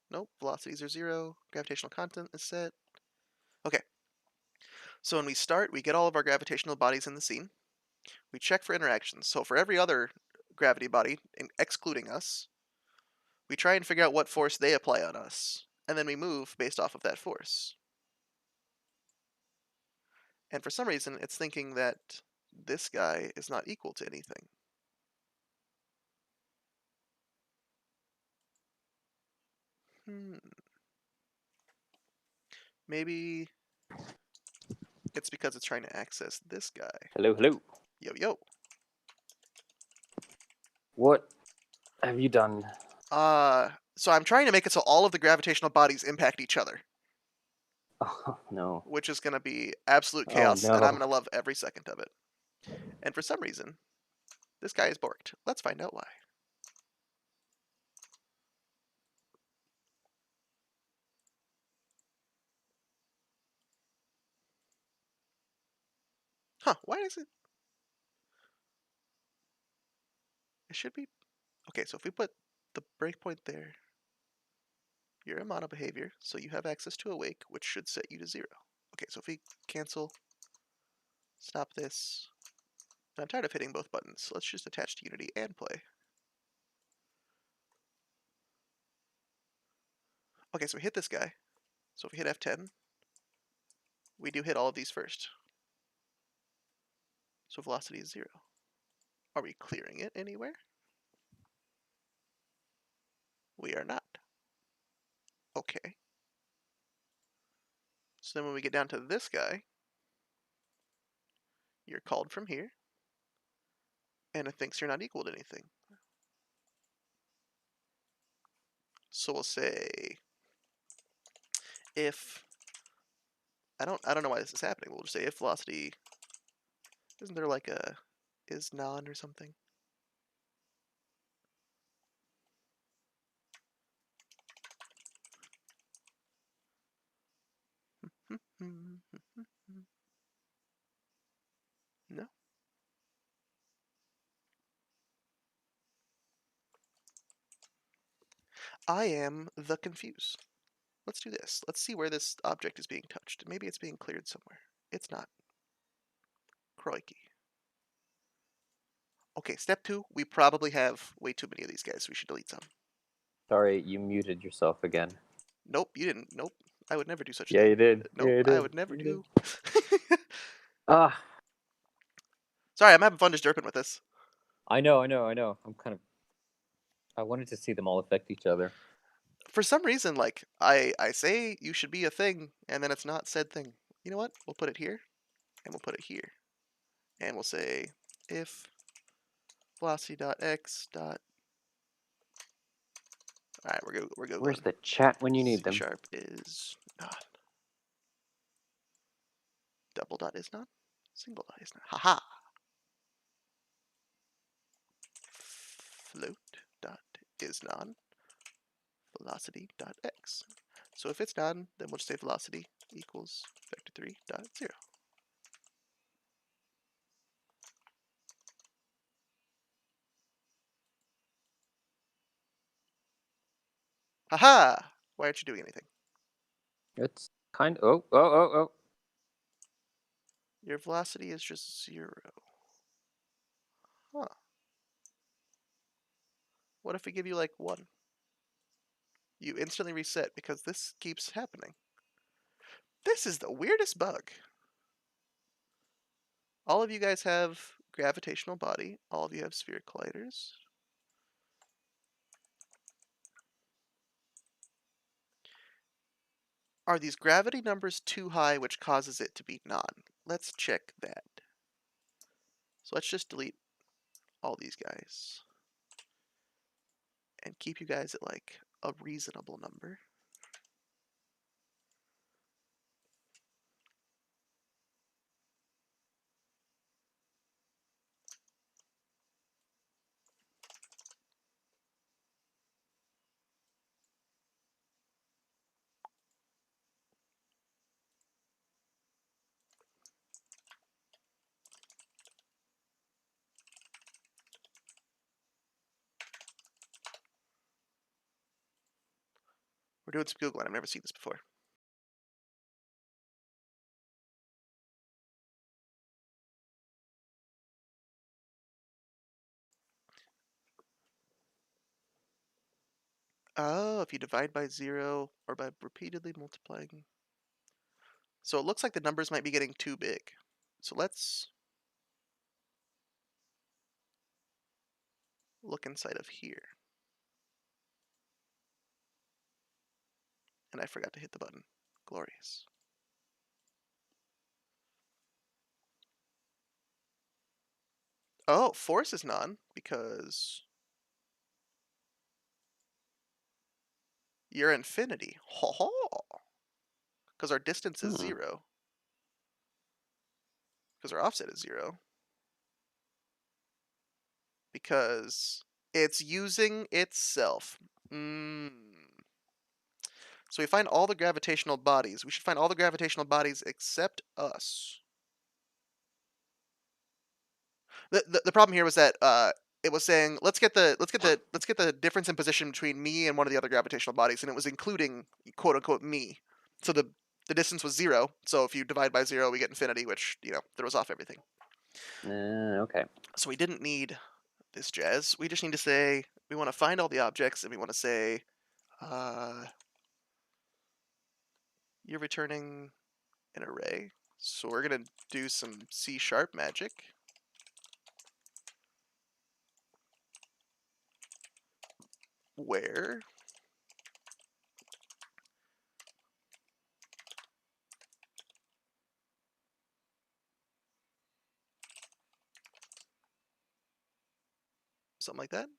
Nope, velocities are 0. Gravitational constant is set. Okay. So when we start, we get all of our gravitational bodies in the scene. We check for interactions. So for every other gravity body, excluding us, we try and figure out what force they apply on us. And then we move based off of that force. And for some reason, it's thinking that this guy is not equal to anything. Maybe it's because it's trying to access this guy. Hello. Yo. What have you done? So I'm trying to make it so all of the gravitational bodies impact each other, Oh no. which is going to be absolute Oh chaos, and I'm no. going to love every second of it. And for some reason, this guy is borked. Let's find out why. Huh, why is it? It should be... Okay, so if we put the breakpoint there, you're in mono behavior, so you have access to awake, which should set you to 0. Okay, so if we cancel, stop this, and I'm tired of hitting both buttons, so let's just attach to Unity and play. Okay, so we hit this guy. So if we hit F10, we do hit all of these first. So velocity is 0. Are we clearing it anywhere? We are not. Okay. So then when we get down to this guy, you're called from here, and it thinks you're not equal to anything. So we'll say if I don't know why this is happening. We'll just say if velocity, isn't there like a is non or something? No. I am the confuse. Let's do this. Let's see where this object is being touched. Maybe it's being cleared somewhere. It's not. Crikey. Okay, step 2. We probably have way too many of these guys. We should delete some. Sorry, you muted yourself again. Nope, you didn't. Nope. I would never do such a Yeah, thing. you did. Nope, Yeah, you I did. would never You do. did. Ah. Sorry, I'm having fun just derping with this. I know. I wanted to see them all affect each other. For some reason, like, I say you should be a thing, and then it's not said thing. You know what? We'll put it here, and we'll put it here. And we'll say if velocity.x dot. All right, we're Where's googling. the chat when you C need them? sharp is not. Double dot is not. Single dot is not. Haha. Float dot is non. Velocity dot x. So if it's non, then we'll just say velocity equals vector3 dot 0. Haha! Why aren't you doing anything? It's kind of. Oh. Your velocity is just 0. Huh. What if we give you like 1? You instantly reset because this keeps happening. This is the weirdest bug. All of you guys have gravitational body. All of you have spheric colliders. Are these gravity numbers too high, which causes it to be non? Let's check that. So let's just delete all these guys and keep you guys at like a reasonable number. We're doing some Googling. I've never seen this before. Oh, if you divide by 0 or by repeatedly multiplying. So it looks like the numbers might be getting too big. So let's look inside of here. And I forgot to hit the button. Glorious. Oh, force is none because you're infinity. Ho ho! Because our distance is Hmm. 0. Because our offset is 0. Because it's using itself. So we find all the gravitational bodies. We should find all the gravitational bodies except us. The problem here was that it was saying let's get the difference in position between me and one of the other gravitational bodies, and it was including quote unquote me. So the distance was 0. So if you divide by 0, we get infinity, which throws off everything. Okay. So we didn't need this jazz. We just need to say we want to find all the objects, and we want to say you're returning an array. So we're gonna do some C# magic. Where something like that.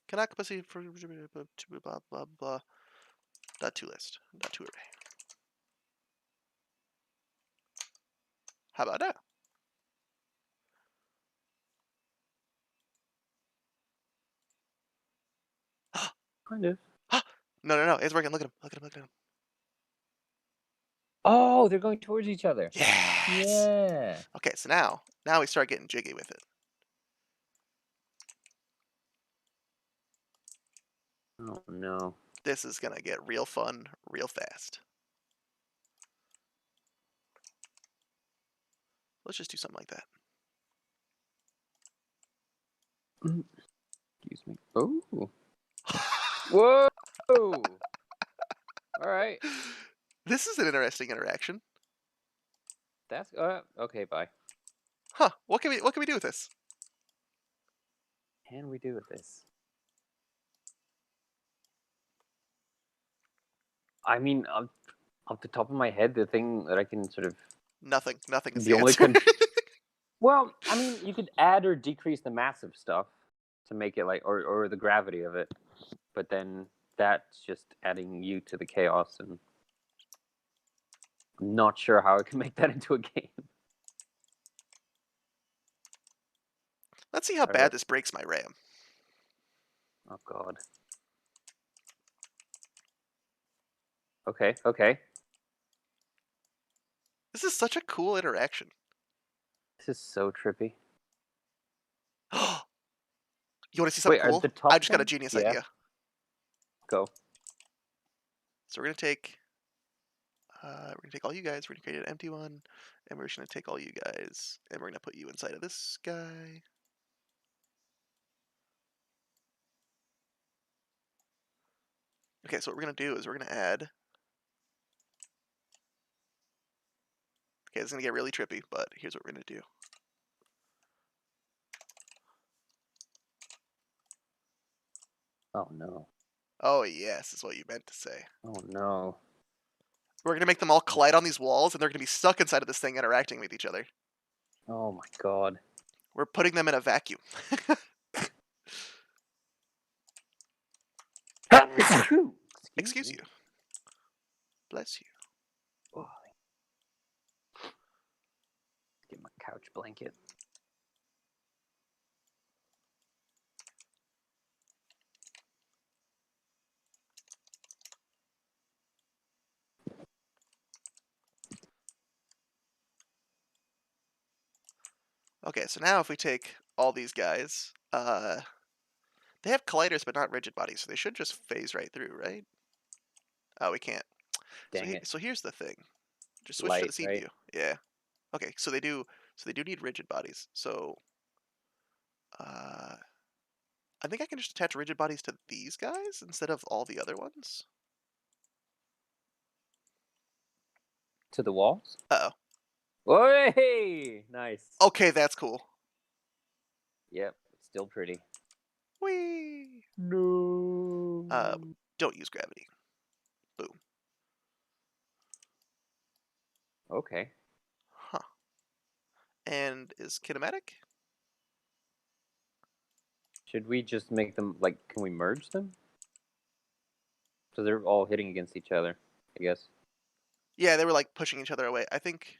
Cannot capacity for blah blah blah. Dot to list. Dot to array. How about that? Kind of. No. It's working. Look at him. Look at him. Look at him. Oh, they're going towards each other. Yes. Yeah. Okay, so now we start getting jiggy with it. Oh no. This is gonna get real fun real fast. Let's just do something like that. Excuse me. Oh. Whoa. All right. This is an interesting interaction. That's okay. Bye. Huh? What can we do with this? Can we do with this? I mean, off the top of my head, the thing that I can sort of Nothing. Nothing is the the only answer. well, I mean, you could add or decrease the mass of stuff to make it like, or the gravity of it, but then that's just adding you to the chaos, and I'm not sure how I can make that into a game. Let's see how All right, bad this breaks my RAM. oh god. Okay, okay. This is such a cool interaction. This is so trippy. You want to see something Wait, are cool? the I top just got a ones? genius Yeah, idea. go. So we're gonna take all you guys. We're gonna create an empty one, and we're just gonna take all you guys, and we're gonna put you inside of this guy. Okay, so what we're gonna do is we're gonna add. Okay, this is gonna get really trippy, but here's what we're gonna do. Oh no. Oh yes, is what you meant to say. Oh no. We're gonna make them all collide on these walls, and they're gonna be stuck inside of this thing, interacting with each other. Oh my god. We're putting them in a vacuum. Excuse Excuse me. you. Bless you. Oh, get my couch blanket. Okay, so now if we take all these guys, they have colliders but not rigid bodies, so they should just phase right through, right? Oh, we can't. So Dang it. so here's the thing. Just switch to the Light, scene right? view. Yeah. Okay, so they do need rigid bodies. So uh, I think I can just attach rigid bodies to these guys instead of all the other ones. To the walls? Uh Oh, hey! Nice. oh. Okay, that's cool. Yep, it's still pretty. Whee! Uh, No. don't use gravity. Boom. Okay. Huh. And is kinematic? Should we just make them, like, can we merge them? So they're all hitting against each other, I guess. Yeah, they were like pushing each other away. I think.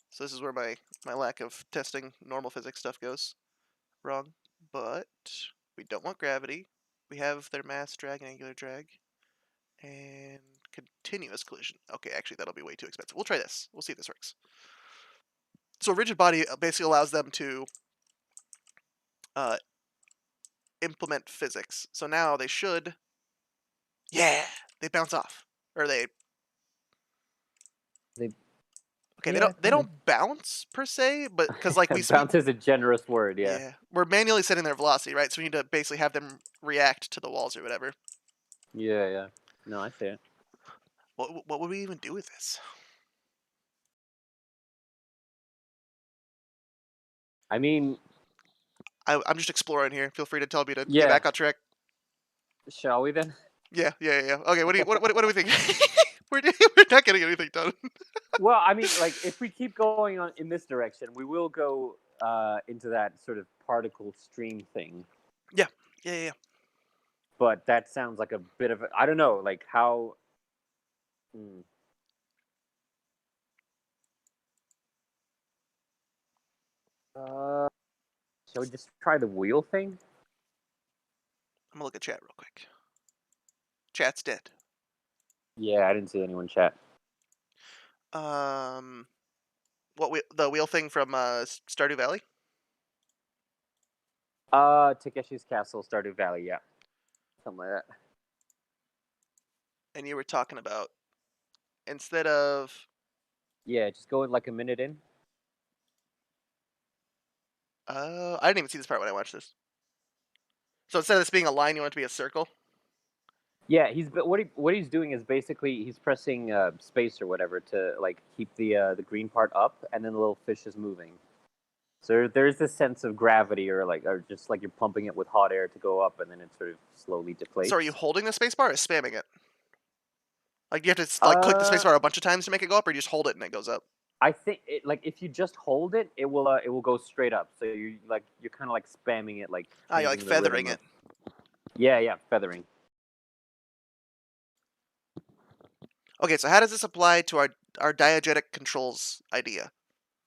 So this is where my lack of testing normal physics stuff goes wrong. But we don't want gravity. We have their mass drag and angular drag. And continuous collision. Okay, actually, that'll be way too expensive. We'll try this. We'll see if this works. So rigid body basically allows them to uh, implement physics. So now they should, yeah, they bounce off, or they. They, Okay, they yeah, don't they kind of. don't bounce per se, but because like we Bounce is a generous word, yeah. yeah, we're manually setting their velocity, right? So we need to basically have them react to the walls or whatever. Yeah, yeah. No, I see it. What would we even do with this? I mean, I'm just exploring here. Feel free to tell me to get yeah. back on track. Shall we then? Yeah. Okay, what do we think? We're not getting anything done. Well, I mean, like, if we keep going on in this direction, we will go into that sort of particle stream thing. Yeah. But that sounds like a bit of I don't know, like how. Hmm. Uh, shall we just try the wheel thing? I'm gonna look at chat real quick. Chat's dead. Yeah, I didn't see anyone chat. Um, the wheel thing from Stardew Valley? Takeshi's Castle, Stardew Valley, yeah, something like that. And you were talking about instead of Yeah, just go like a minute in. I didn't even see this part when I watched this. So instead of this being a line, you want it to be a circle? Yeah, but what he's doing is basically he's pressing space or whatever to like keep the green part up, and then the little fish is moving. So there's this sense of gravity, or just like you're pumping it with hot air to go up, and then it sort of slowly So are you deflates. holding the spacebar or spamming it? Like, do you have to like click the Uh, spacebar a bunch of times to make it go up, or you just hold it and it goes up? I think like if you just hold it, it will go straight up. So you're kind of like spamming it, like Ah, you're like changing the rhythm feathering of. it. Yeah, feathering. Okay, so how does this apply to our diegetic controls idea?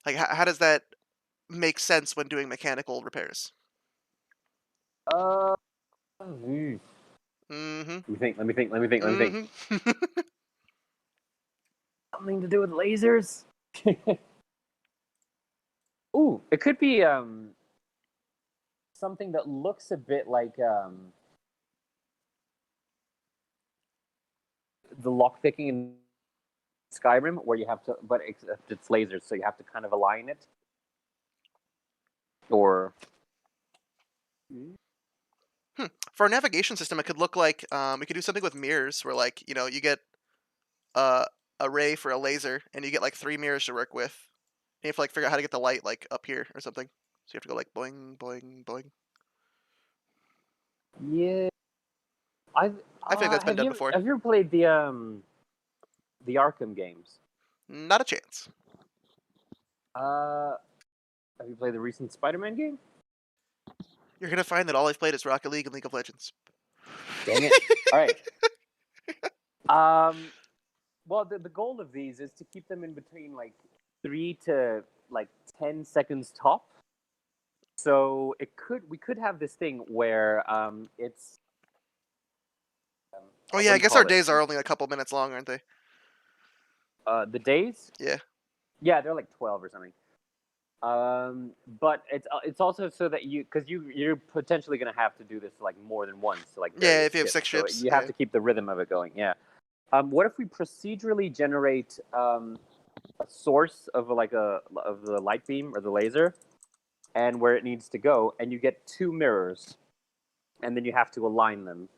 Like, how does that make sense when doing mechanical repairs? Uh, Mm-hmm. Let me think. Let me think. Let me think. Let me think. Mm-hmm. Something to do with lasers. Ooh, it could be something that looks a bit like the lockpicking in Skyrim, where you have to, but it's lasers, so you have to kind of align it. Or For a navigation system, it could look like we could do something with mirrors, where like you get uh, a ray for a laser, and you get like 3 mirrors to work with. And you have to like figure out how to get the light like up here or something. So you have to go like boing, boing, boing. yeah, I I feel like that's been have done you before. have you ever played the Arkham games? Not a chance. Uh, have you played the recent Spider-Man game? You're gonna find that all I've played is Rocket League and League of Legends. Dang it! All right. Um, well, the goal of these is to keep them in between like 3 to 10 seconds top. So we could have this thing where it's Oh what yeah, do I you guess our call it? days are only a couple minutes long, aren't they? The days? Yeah. Yeah, they're like 12 or something. But it's also so that because you're potentially going to have to do this like more than once to like Yeah, various if you have ships, 6 so ships, you have yeah. to keep the rhythm of it going. Yeah. What if we procedurally generate a source of of the light beam or the laser, and where it needs to go, and you get 2 mirrors, and then you have to align them,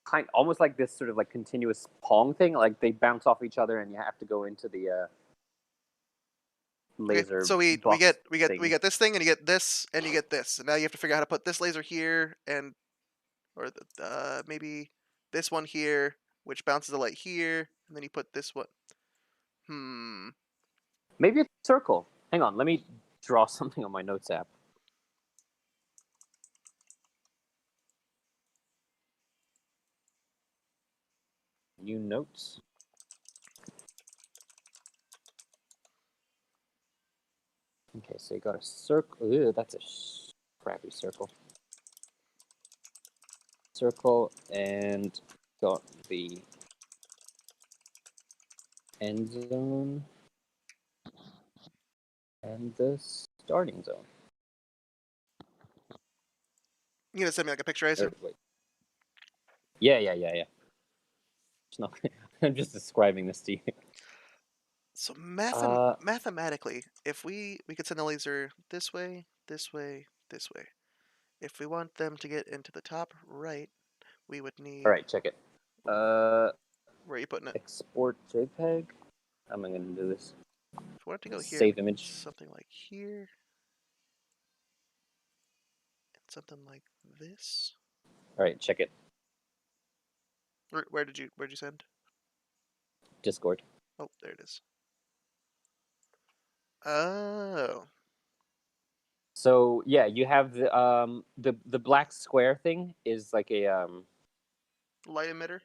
kind almost like this sort of like continuous pong thing, like they bounce off each other, and you have to go into the Okay, laser so we box get we get we thing. get this thing, and you get this, and you get this, and now you have to figure out how to put this laser here, and or maybe this one here, which bounces the light here, and then you put this one. Hmm. Maybe a circle. Hang on, let me draw something on my notes app. New notes. Okay, so you got a circle. Ew, that's a crappy circle. Circle and got the end zone and the starting zone. You gonna send me like a picture, I assume? Wait. Yeah. It's not. I'm just describing this to you. So Uh, mathematically, if we could send the laser this way, this way, this way. If we want them to get into the top right, we would all need. right, check it. Uh, Where are you putting it? export JPEG. How am I going to do this? If we want it to go here, Save image. something like here, and something like this. All right, check it. Where'd you send? Discord. Oh, there it is. Oh. So yeah, you have the black square thing is like a Light emitter.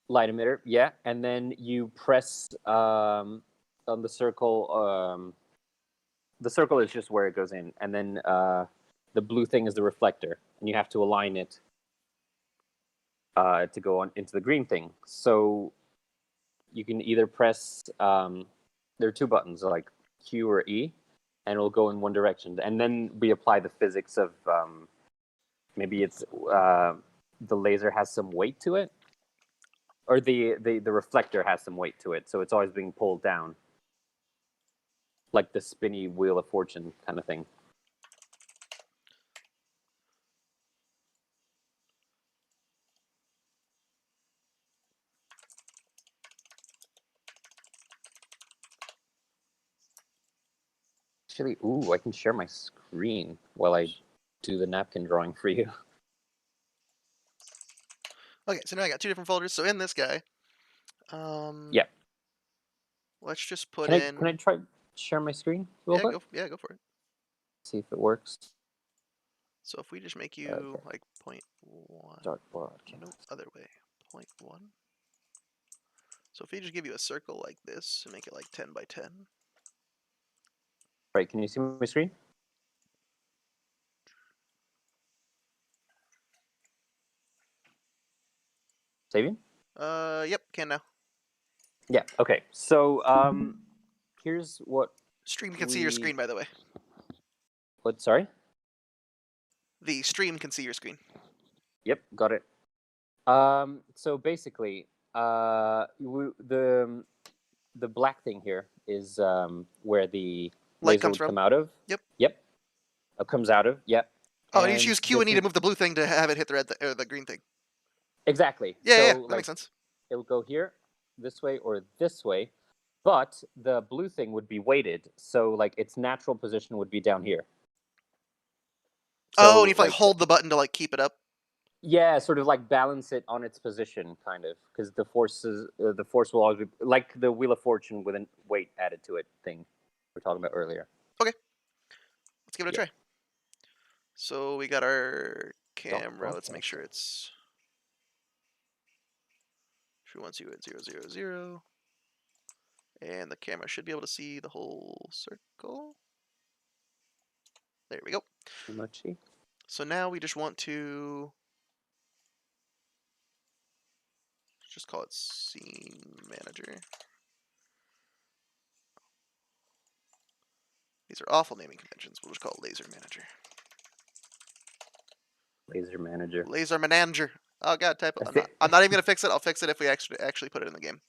light emitter, yeah, and then you press on the circle. The circle is just where it goes in, and then the blue thing is the reflector, and you have to align it to go on into the green thing. So you can either press. There are 2 buttons, like Q or E, and it'll go in one direction, and then we apply the physics of maybe it's the laser has some weight to it, or the reflector has some weight to it, so it's always being pulled down, like the spinny wheel of fortune kind of thing. Actually, ooh, I can share my screen while I do the napkin drawing for you. Okay, so now I got 2 different folders. So in this guy, Yeah. let's just put Can I in. try share my screen a little bit? Go for it. See if it works. So if we just make you Okay. like 0.1, Start broadcast. nope, other way, 0.1. So if we just give you a circle like this and make it like 10 by 10. Right, can you see my screen? Saving? Yep, can now. Yeah. Okay. So here's what Stream can see your we. screen, by the way. What? Sorry. The stream can see your screen. Yep. Got it. So basically, the black thing here is where the Light laser comes would from. come out of. Yep. Yep. Comes out of. Yep. Oh, and you just And use Q this and E to is move the blue thing to have it hit the red or the green thing. exactly. Yeah, So that makes like sense. it would go here, this way, or this way, but the blue thing would be weighted. So like its natural position would be down here. Oh, and you So have to like like hold the button to like keep it up. yeah, sort of like balance it on its position, kind of, because the force will always be like the Wheel of Fortune with a weight added to it thing we were talking about earlier. Okay, let's give it a Yep. try. So we got our Stop camera. Let's make sure broadcasting. it's. She wants you at 0, 0, 0. And the camera should be able to see the whole circle. There we go. Mochi. So now we just want to just call it scene manager. These are awful naming conventions. We'll just call it laser manager. Laser manager. Laser manager. Oh god, typo. I'm not even gonna fix it. I'll fix it if we actually put it in the game.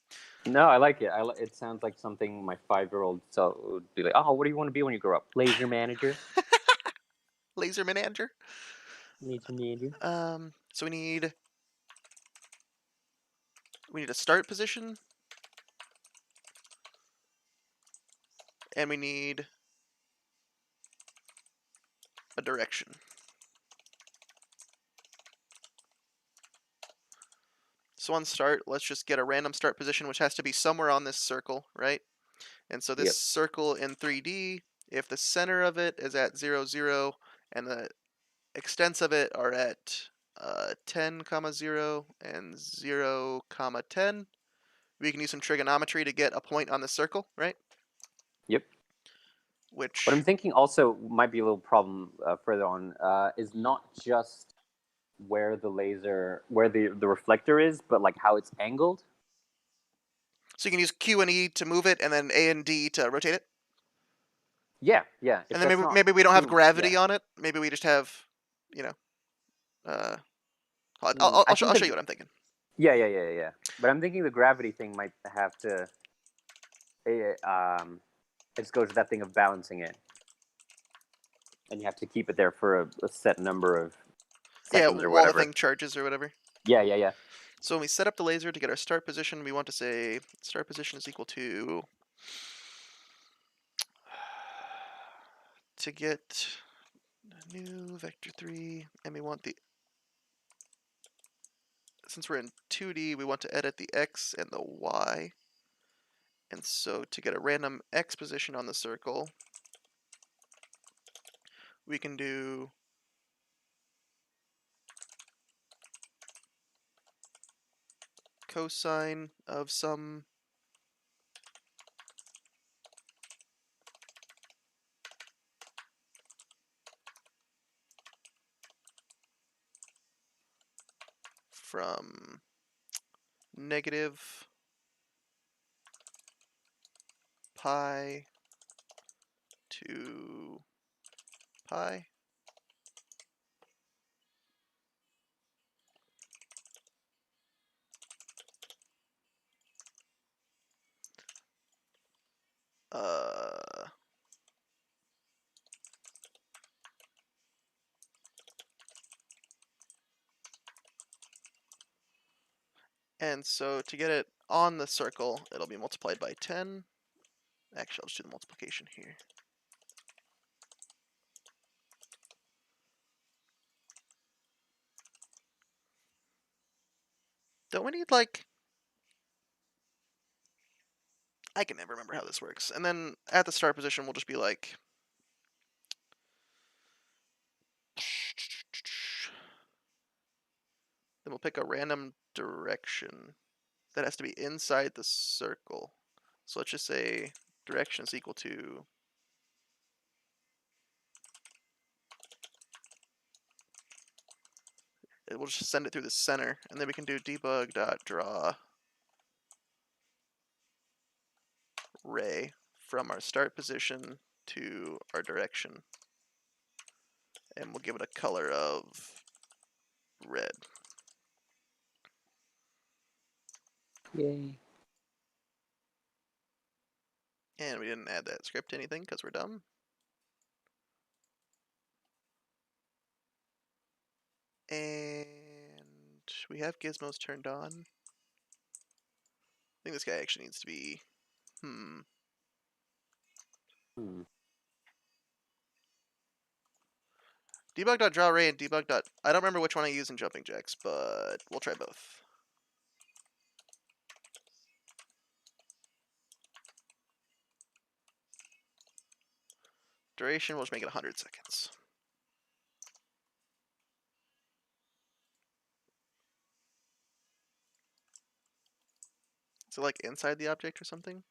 No, I like it. It sounds like something my 5-year-old self would be like. Oh, what do you want to be when you grow up? Laser manager. Laser manager. Laser manager. So we need a start position, and we need a direction. So on start, let's just get a random start position, which has to be somewhere on this circle, right? And so this Yep. circle in 3D, if the center of it is at 0, 0, and the extents of it are at 10, 0, and 0, 10, we can use some trigonometry to get a point on the circle, right? Yep. What I'm Which, thinking also might be a little problem further on is not just where the reflector is, but like how it's angled. so you can use Q and E to move it, and then A and D to rotate it. Yeah, yeah. If And then that's maybe not maybe we don't have too, yeah. gravity on it. Maybe we just have, you know, uh, I I'll think show you what I'm thinking. yeah. But I'm thinking the gravity thing might have to. It just goes to that thing of balancing it, and you have to keep it there for a set number of Yeah, seconds or while the whatever. thing charges or whatever. Yeah. So when we set up the laser to get our start position, we want to say start position is equal to get new vector 3, and we want the, since we're in 2D, we want to edit the X and the Y. And so to get a random X position on the circle, we can do cosine of some from negative pi to pi. Uh, and so to get it on the circle, it'll be multiplied by 10. Actually, I'll just do the multiplication here. Don't we need like... I can never remember how this works. And then at the start position, we'll just be like... Then we'll pick a random direction that has to be inside the circle. So let's just say direction is equal to... We'll just send it through the center, and then we can do debug.draw ray from our start position to our direction. And we'll give it a color of red. Yay. And we didn't add that script to anything because we're dumb. And we have gizmos turned on. I think this guy actually needs to be... Debug.drawArray and debug. I don't remember which one I use in jumping jacks, but we'll try both. Duration, we'll just make it 100 seconds. Is it like inside the object or something?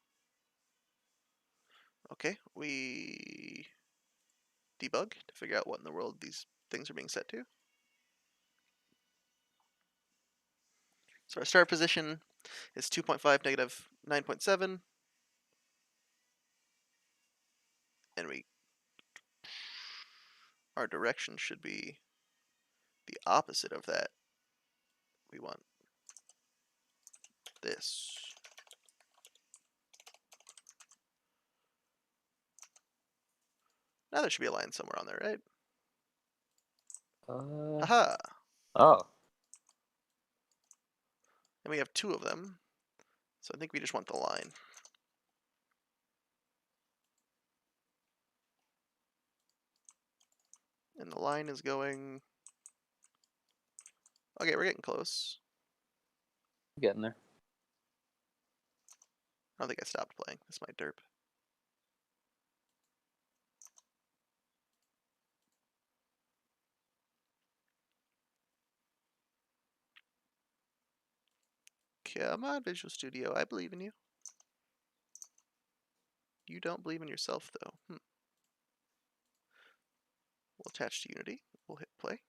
Okay, we debug to figure out what in the world these things are being set to. So our start position is 2.5 negative 9.7. And our direction should be the opposite of that. We want this. Now there should be a line somewhere on there, right? Haha! Oh. And we have two of them. So I think we just want the line. And the line is going... Okay, we're getting close. Getting there. I don't think I stopped playing. That's my derp. Come on, Visual Studio. I believe in you. You don't believe in yourself, though. We'll attach to Unity. We'll hit play.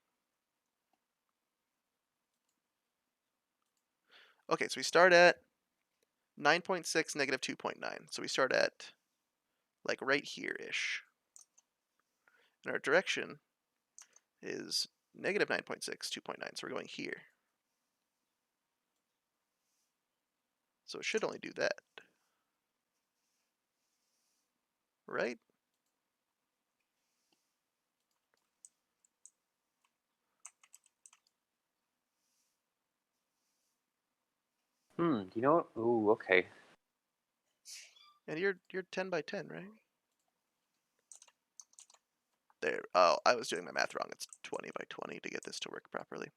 Okay, so we start at 9.6, negative 2.9. So we start at, like, right here-ish. And our direction is negative 9.6, 2.9. So we're going here. So it should only do that. Right? You know what? Ooh, okay. And you're 10 by 10, right? There. Oh, I was doing my math wrong. It's 20 by 20 to get this to work properly.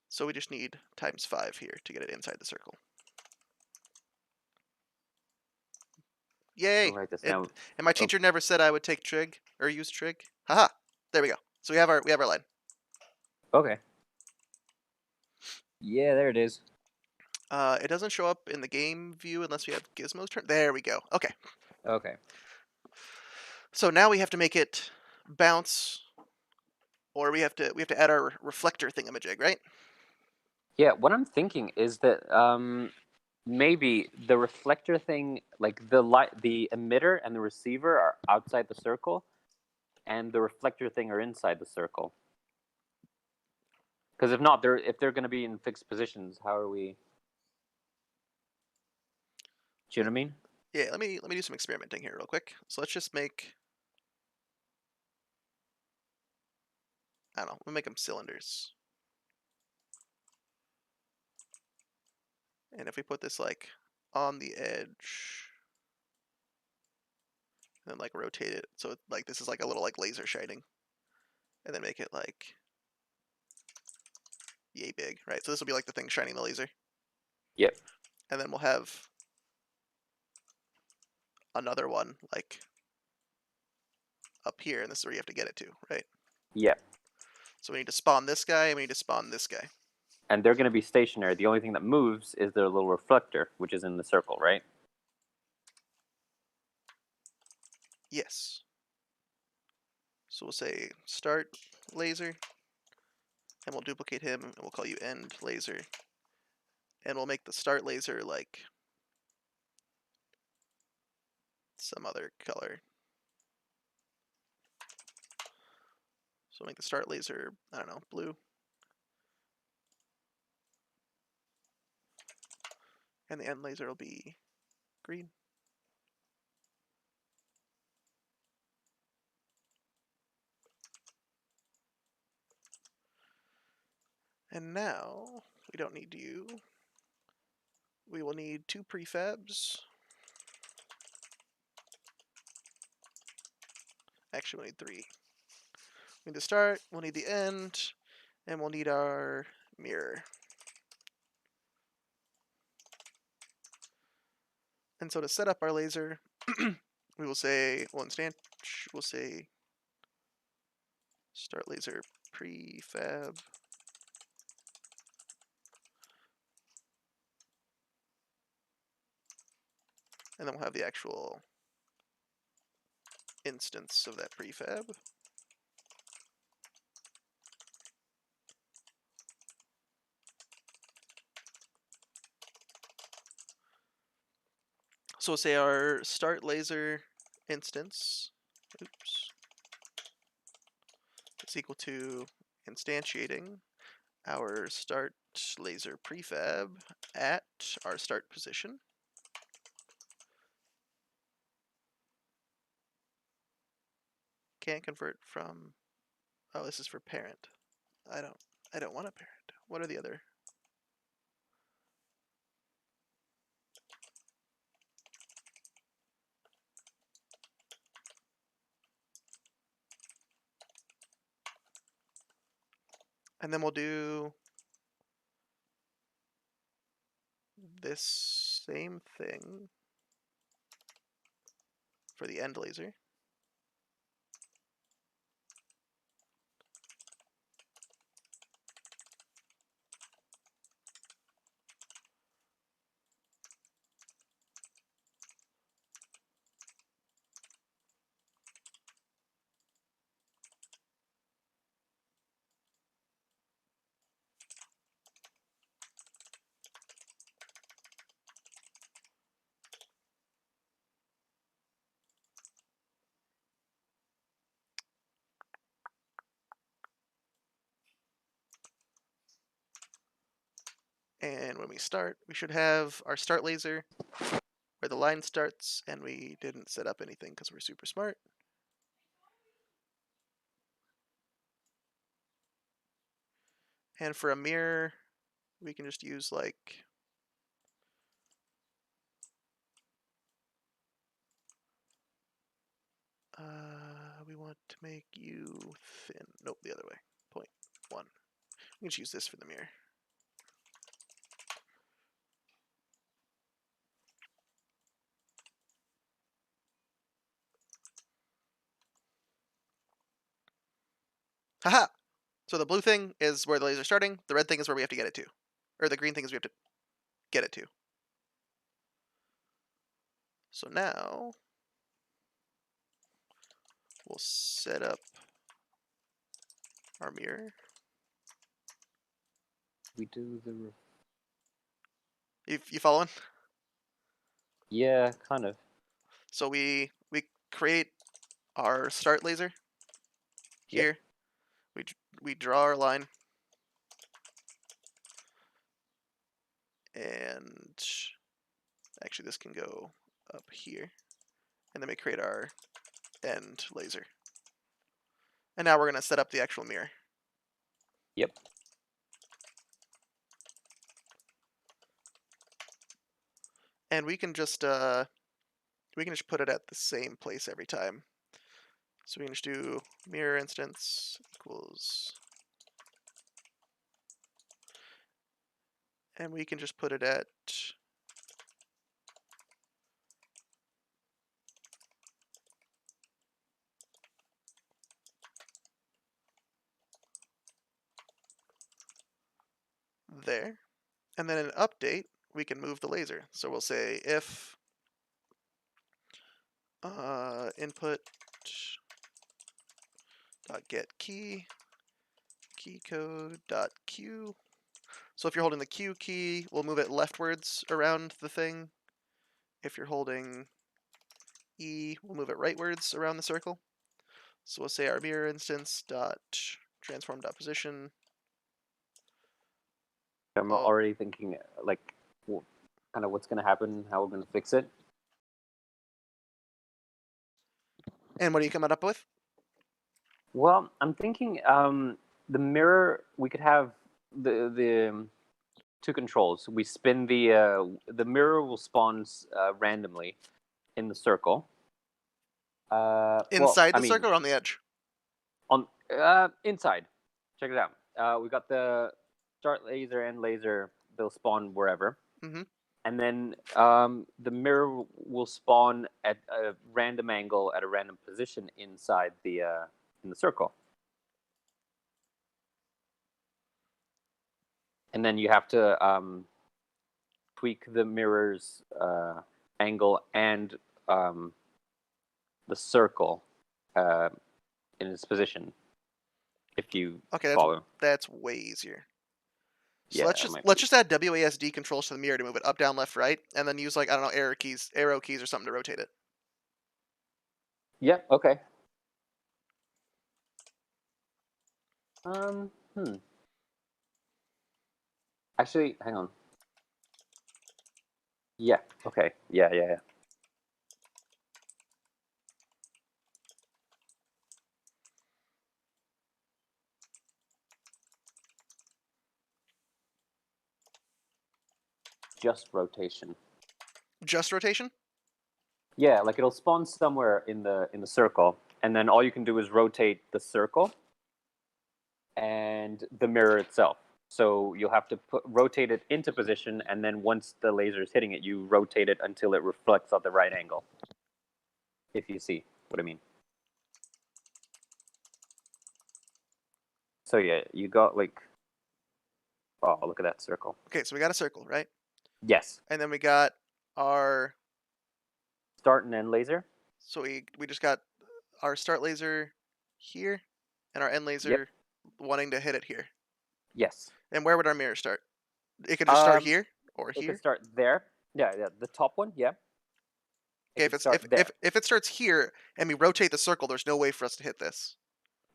So we just need times 5 here to get it inside the circle. Yay! I'll write this down. And my teacher never said I would take trig or use trig. Haha! There we go. So we have our line. Okay. Yeah, there it is. It doesn't show up in the game view unless we have gizmos turned. There we go. Okay. Okay. So now we have to make it bounce, or we have to add our reflector thingamajig, right? Yeah, what I'm thinking is that maybe the reflector thing, like the emitter and the receiver are outside the circle, and the reflector thing are inside the circle. Because if not, if they're going to be in fixed positions, how are we? Do you know what I mean? Yeah. Let me do some experimenting here real quick. So let's just make... I don't know. We'll make them cylinders. And if we put this like on the edge, and then like rotate it, so like this is like a little like laser shining, and then make it like yay big, right? So this will be like the thing shining the laser. Yep. And then we'll have another one like up here, and this is where you have to get it to, right? Yep. So we need to spawn this guy, and we need to spawn this guy. And they're going to be stationary. The only thing that moves is their little reflector, which is in the circle, right? Yes. So we'll say start laser, and we'll duplicate him, and we'll call you end laser. And we'll make the start laser like some other color. So we'll make the start laser, I don't know, blue. And the end laser will be green. And now, we don't need you. We will need 2 prefabs. Actually, we'll need 3. We need the start, we'll need the end, and we'll need our mirror. And so to set up our laser, we will say, well, instance, we'll say start laser prefab. And then we'll have the actual instance of that prefab. So we'll say our start laser instance, oops, is equal to instantiating our start laser prefab at our start position. Can't convert from, oh, this is for parent. I don't want a parent. What are the other? And then we'll do this same thing for the end laser. And when we start, we should have our start laser where the line starts, and we didn't set up anything because we're super smart. And for a mirror, we can just use like we want to make you thin. Nope, the other way. 0.1. We can just use this for the mirror. Haha! So the blue thing is where the laser's starting, the red thing is where we have to get it to. Or the green thing is we have to get it to. So now we'll set up our mirror. We do the. You following? Yeah, kind of. So we create our start laser Yep. here. We draw our line, and actually this can go up here, and then we create our end laser. And now we're going to set up the actual mirror. Yep. And we can just put it at the same place every time. So we can just do mirror instance equals And we can just put it at there. And then in update, we can move the laser. So we'll say if input dot get key code dot q. So if you're holding the Q key, we'll move it leftwards around the thing. If you're holding E, we'll move it rightwards around the circle. So we'll say our mirror instance dot transform dot position. I'm Oh, already thinking like kind of what's going to happen, how we're going to fix it. and what are you coming up with? Well, I'm thinking the mirror. We could have the two controls. We spin the mirror will spawn randomly in the circle. Well, Inside I the mean circle or on the edge? on inside. Check it out. We got the start laser and laser. They'll spawn wherever. Mm-hmm. And then the mirror will spawn at a random angle at a random position inside in the circle. And then you have to tweak the mirror's angle and the circle in its position. If you Okay, follow, that's way easier. So yeah, let's just add WASD controls to the mirror to move it up, down, left, right, and then use like I don't know arrow keys or something to rotate it. yeah, okay. Actually, hang on. Yeah. Okay. Yeah. Just rotation. Just rotation. Yeah, like it'll spawn somewhere in the circle, and then all you can do is rotate the circle and the mirror itself. So you'll have to rotate it into position, and then once the laser is hitting it, you rotate it until it reflects at the right angle. If you see what I mean. So yeah, you got like, oh, look at that circle. Okay, so we got a circle, right? Yes. And then we got our Start and end laser. so we just got our start laser here, and our end laser Yep. wanting to hit it here. Yes. And where would our mirror start? It could just start here or It could here. start there. Yeah, the top one. Yeah. It Okay, could start there. if it starts here and we rotate the circle, there's no way for us to hit this.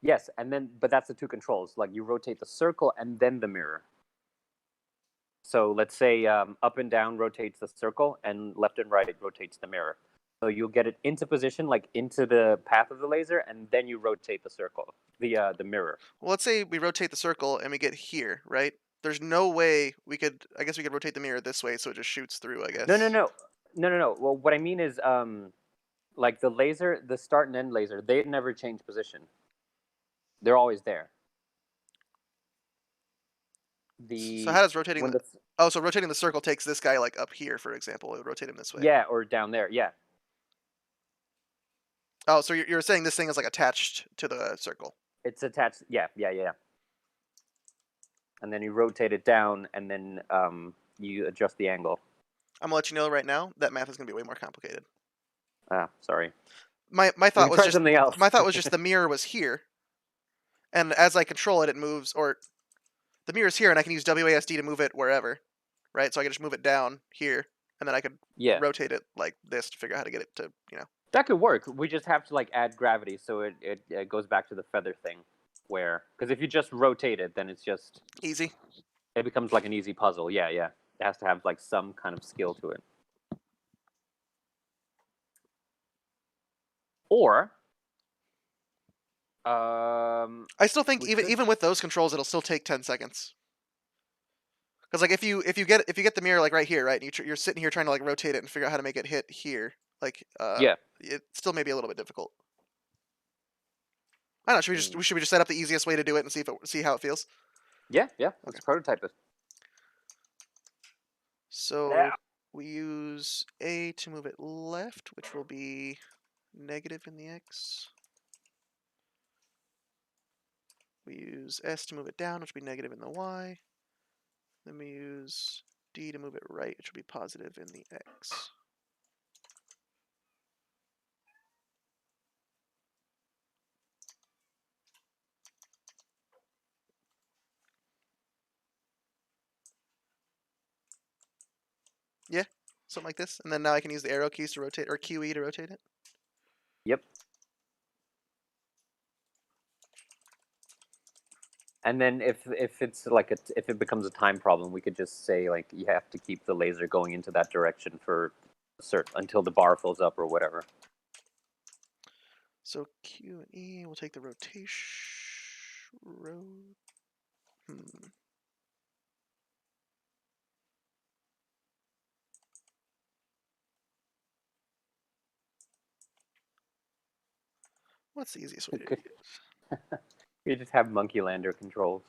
Yes, and then but that's the two controls. Like you rotate the circle and then the mirror. So let's say up and down rotates the circle, and left and right rotates the mirror. So you'll get it into position, like into the path of the laser, and then you rotate the circle, the mirror. Well, let's say we rotate the circle and we get here, right? There's no way we could. I guess we could rotate the mirror this way, so it just shoots through. I No, guess. no, no, no, no, no. Well, what I mean is, like the laser, the start and end laser, they never change position. They're always there. So how does When so rotating the circle takes this guy like up here, for example. It would rotate him this way. yeah, or down there, yeah. Oh, so you're saying this thing is like attached to the circle. It's attached. Yeah. And then you rotate it down, and then you adjust the angle. I'm gonna let you know right now that math is gonna be way more complicated. Ah, sorry. My We thought can was try just something else. the mirror was here, and as I control it, it moves, or the mirror's here, and I can use WASD to move it wherever, right? So I can just move it down here, and then I could Yeah, rotate it like this to figure out how to get it to, that could work. We just have to like add gravity, so it goes back to the feather thing, where because if you just rotate it, then it's just easy. it becomes like an easy puzzle. Yeah. It has to have like some kind of skill to it. Or I still think we even with those controls, it'll still take 10 seconds. Because like if you get the mirror like right here, right, and you're sitting here trying to like rotate it and figure out how to make it hit here, like yeah. it still may be a little bit difficult. I don't know. Should we just set up the easiest way to do it and see how it feels? Yeah. Let's prototype it. So we use A to move it left, which will be negative in the X. We use S to move it down, which will be negative in the Y. Then we use D to move it right, which will be positive in the X. Yeah, something like this. And then now I can use the arrow keys to rotate, or QE to rotate it. Yep. And then if it's like if it becomes a time problem, we could just say like you have to keep the laser going into that direction for until the bar fills up or whatever. So Q and E, we'll take the rotation. What's the easiest way to do it? You just have monkey lander controls.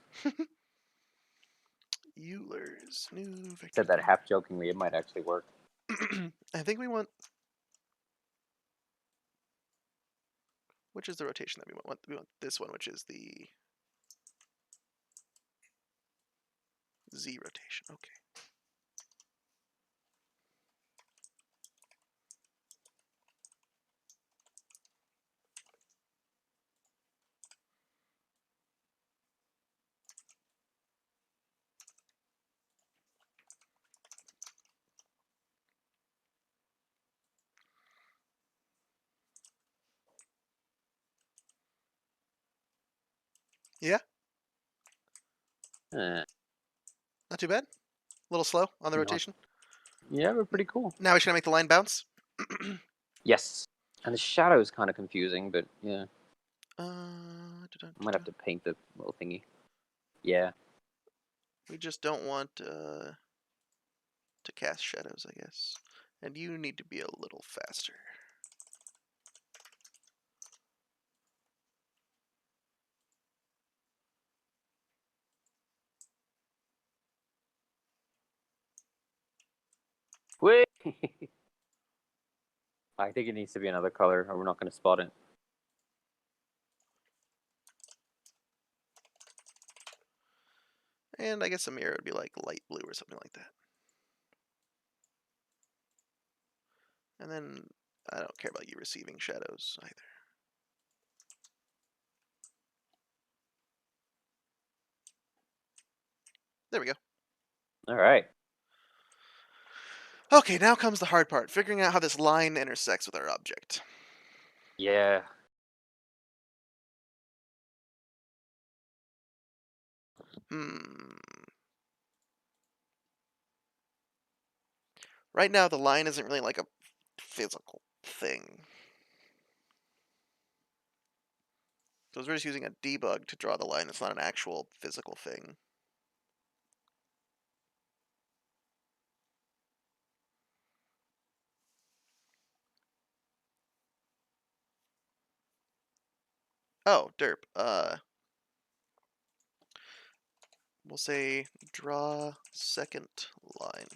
Euler's new vector. Said that half jokingly. It might actually work. I think we want. Which is the rotation that we want? We want this one, which is the Z rotation. Okay. Yeah, Eh, not too bad. A little slow on the no. rotation. Yeah, but pretty cool. Now we should make the line bounce. Yes. And the shadow is kind of confusing, but yeah. I might have to paint the little thingy. Yeah. We just don't want to cast shadows, I guess. And you need to be a little faster. Wait. I think it needs to be another color, or we're not going to spot it. And I guess a mirror would be like light blue or something like that. And then I don't care about you receiving shadows either. There we go. All right. Okay, now comes the hard part, figuring out how this line intersects with our object. Yeah. Right now, the line isn't really like a physical thing. So we're just using a debug to draw the line. It's not an actual physical thing. Oh, derp. We'll say draw second line.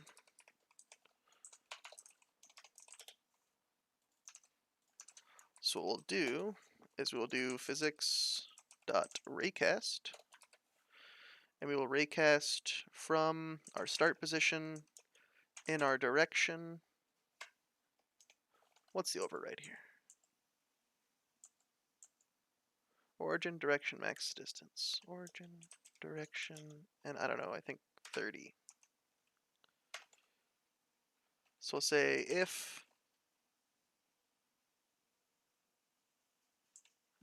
So what we'll do is we'll do physics.raycast, and we will raycast from our start position in our direction. What's the override here? Origin, direction, max distance. Origin, direction, and I don't know, I think 30. So we'll say if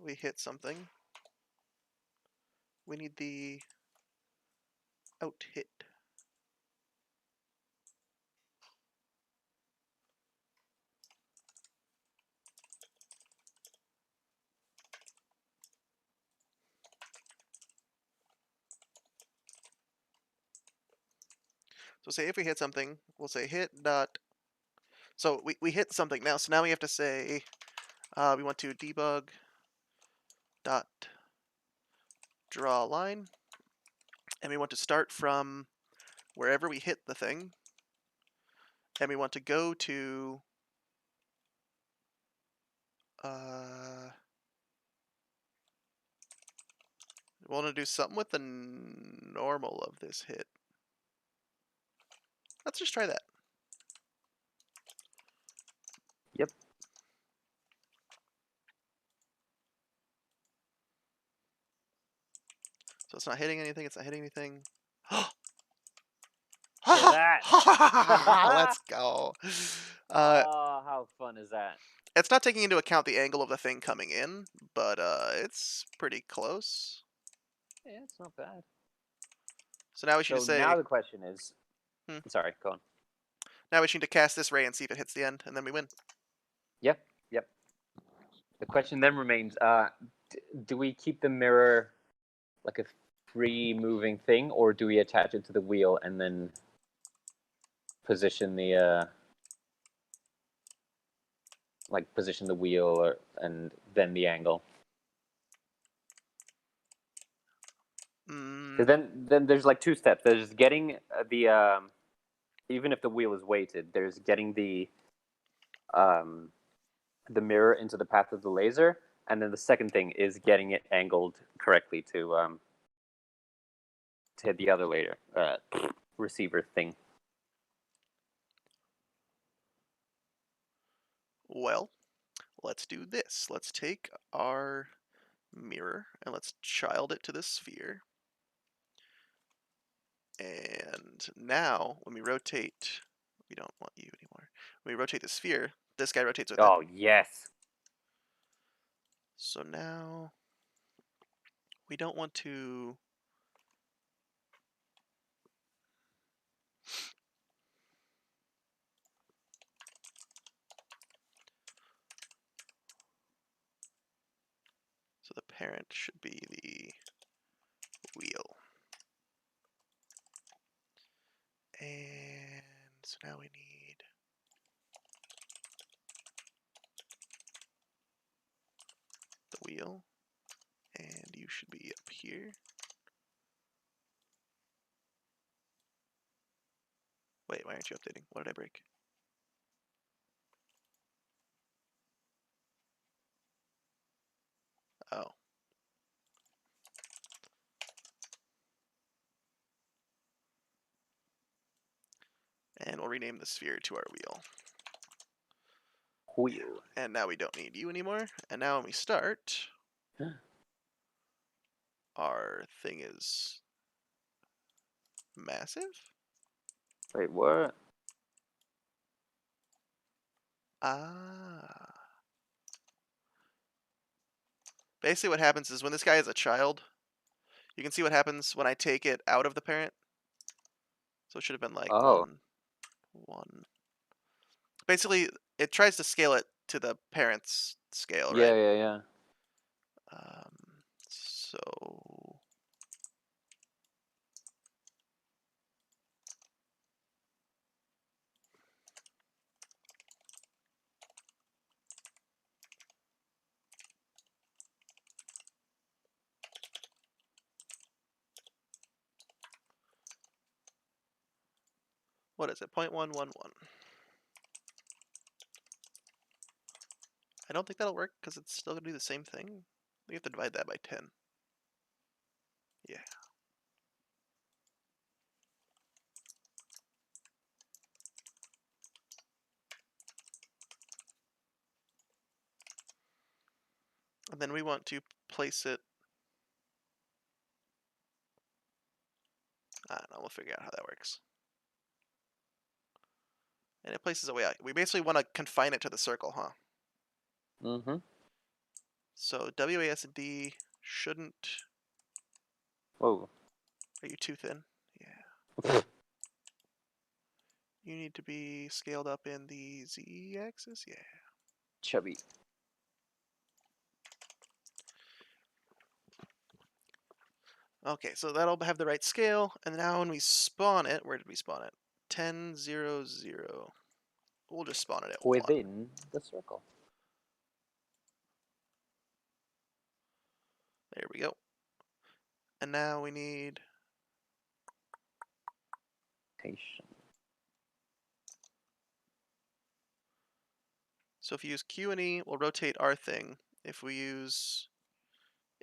we hit something, we need the out hit. So say if we hit something, we'll say hit dot. So we hit something now. So now we have to say we want to debug dot draw line, and we want to start from wherever we hit the thing, and we want to go to we want to do something with the normal of this hit. Let's just try that. Yep. So it's not hitting anything. It's not hitting anything. Hear that? Let's go. Oh, how fun is that? It's not taking into account the angle of the thing coming in, but it's pretty close. Yeah, it's not bad. So now we should So just now say, the question is, sorry, go on. now we just need to cast this ray and see if it hits the end, and then we win. Yep, yep. The question then remains: do we keep the mirror like a free moving thing, or do we attach it to the wheel and then position the position the wheel and then the angle? Because then there's like two steps. There's getting the even if the wheel is weighted, there's getting the mirror into the path of the laser, and then the second thing is getting it angled correctly to hit the other laser receiver thing. Well, let's do this. Let's take our mirror and let's child it to the sphere. And now, when we rotate, we don't want you anymore. When we rotate the sphere, this guy rotates with it. Oh, yes. So now, we don't want to... So the parent should be the wheel. And so now we need the wheel. And you should be up here. Wait, why aren't you updating? What did I break? Oh. And we'll rename the sphere to our wheel. Wheel. And now we don't need you anymore. And now when we start, our thing is massive. Wait, what? Ah. Basically what happens is when this guy is a child, you can see what happens when I take it out of the parent. So it should have been like Oh. 1. Basically, it tries to scale it to the parent's scale, Yeah, right? yeah, yeah. So what is it? 0.111. I don't think that'll work because it's still going to do the same thing. We have to divide that by 10. Yeah. And then we want to place it. I don't know. We'll figure out how that works. And it places away. We basically want to confine it to the circle, huh? Mm-hmm. So WASD shouldn't. Whoa. Are you too thin? Yeah. You need to be scaled up in the Z-axis? Yeah. Chubby. Okay, so that'll have the right scale. And now when we spawn it, where did we spawn it? 10, 0, 0. We'll just spawn it at 1. Within the circle. There we go. And now we need Patient. So if you use Q and E, we'll rotate our thing. If we use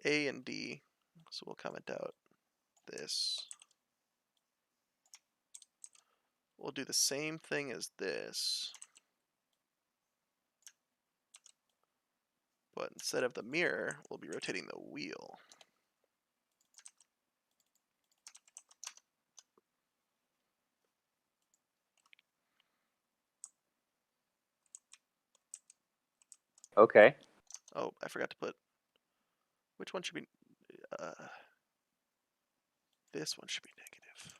A and D, so we'll comment out this. We'll do the same thing as this. But instead of the mirror, we'll be rotating the wheel. Okay. Oh, I forgot to put... Which one should be... this one should be negative.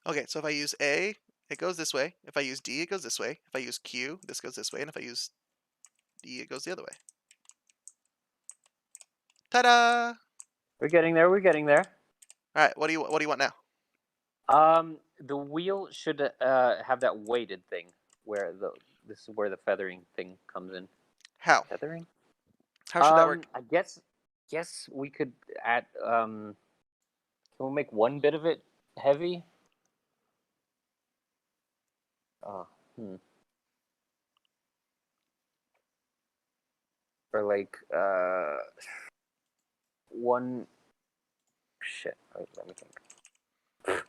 Okay, so if I use A, it goes this way. If I use D, it goes this way. If I use Q, this goes this way. And if I use D, it goes the other way. Ta-da! We're getting there. We're getting there. All right, what do you want now? The wheel should have that weighted thing where this is where the feathering thing comes in. How? Feathering? How should that work? I guess we could add can we make one bit of it heavy? Oh, Or like one shit. Wait, let me think.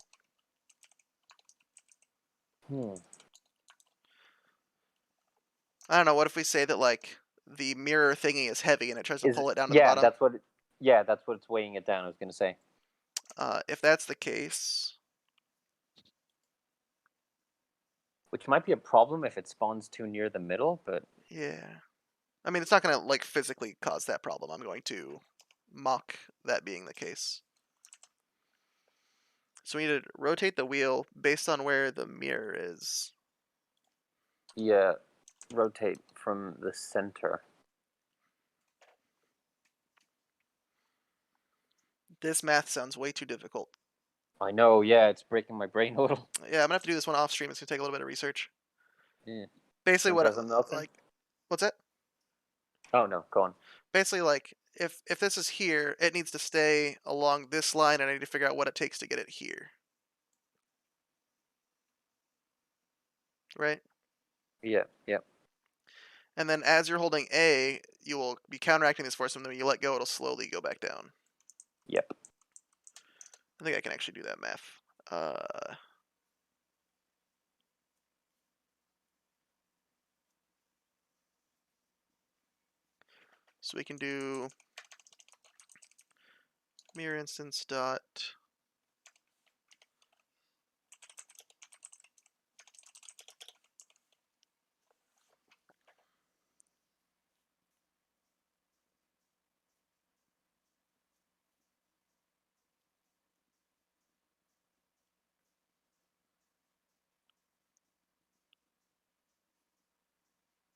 I don't know. What if we say that like the mirror thingy is heavy and it tries to Is pull it down to the yeah, bottom? that's what it's weighing it down. I was gonna say. If that's the case, Which might be a problem if it spawns too near the middle, but yeah. I mean, it's not gonna like physically cause that problem. I'm going to mock that being the case. So we need to rotate the wheel based on where the mirror is. yeah, rotate from the center. This math sounds way too difficult. I know, yeah, it's breaking my brain a little. Yeah, I'm gonna have to do this one off stream. It's gonna take a little bit of research. Yeah. Basically, Wanna what try something else then? like, what's that? Oh no, go on. Basically, like if this is here, it needs to stay along this line, and I need to figure out what it takes to get it here. Right? Yeah, yeah. And then as you're holding A, you will be counteracting this force, and then when you let go, it'll slowly go back down. Yep. I think I can actually do that math. So we can do mirror instance dot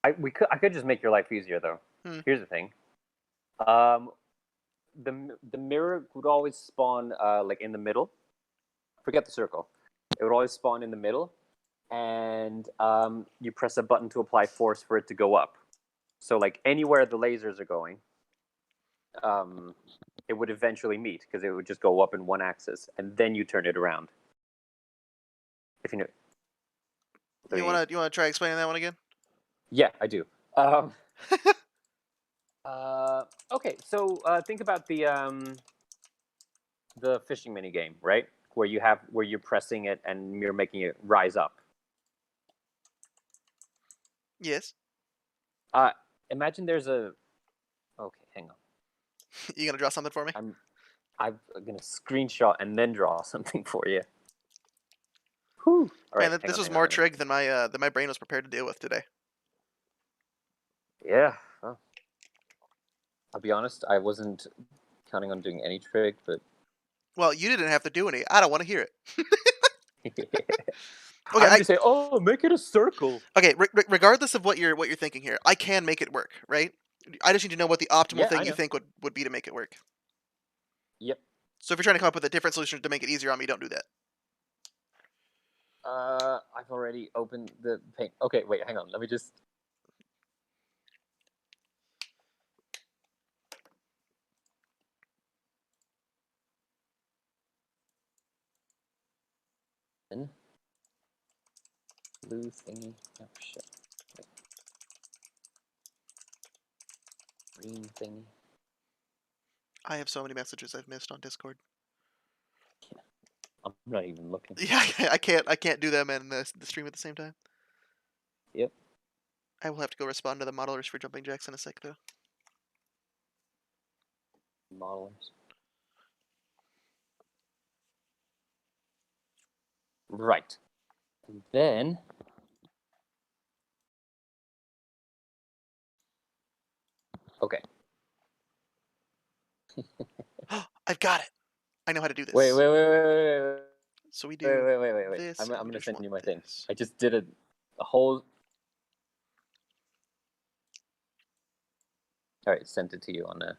I could just make your life easier though. Hmm. Here's the thing. Um, the mirror would always spawn like in the middle. Forget the circle. It would always spawn in the middle, and you press a button to apply force for it to go up. So like anywhere the lasers are going, it would eventually meet because it would just go up in one axis, and then you turn it around. If you know. You wanna try explaining that one again? Yeah, I do. Okay, so think about the fishing mini game, right? Where you're pressing it and you're making it rise up. Yes. Imagine there's a. Okay, hang on. You gonna draw something for me? I'm gonna screenshot and then draw something for you. Whew. All right, Man, hang this on, was hang on, more hang on. trig than my brain was prepared to deal with today. Yeah. Well, I'll be honest. I wasn't counting on doing any trig, but. Well, you didn't have to do any. I don't want to hear it. Okay, I'm just saying. Oh, make it a circle. okay. Regardless of what you're thinking here, I can make it work, right? I just need to know what the optimal Yeah, thing I you know. think would be to make it work. Yep. So if you're trying to come up with a different solution to make it easier on me, don't do that. I've already opened the paint. Okay, wait, hang on. Let me just. Blue thingy. Oh shit. Wait. Green thingy. I have so many messages I've missed on Discord. I'm not even looking. Yeah, I can't do them and the stream at the same time. Yep. I will have to go respond to the modelers for jumping jacks in a sec, though. Modelers. Right. And then. Okay. I've got it. I know how to do this. Wait. Wait. So we do Wait. this. I'm and we gonna just send want you my thing. this. I just did a whole. All right, sent it to you on the.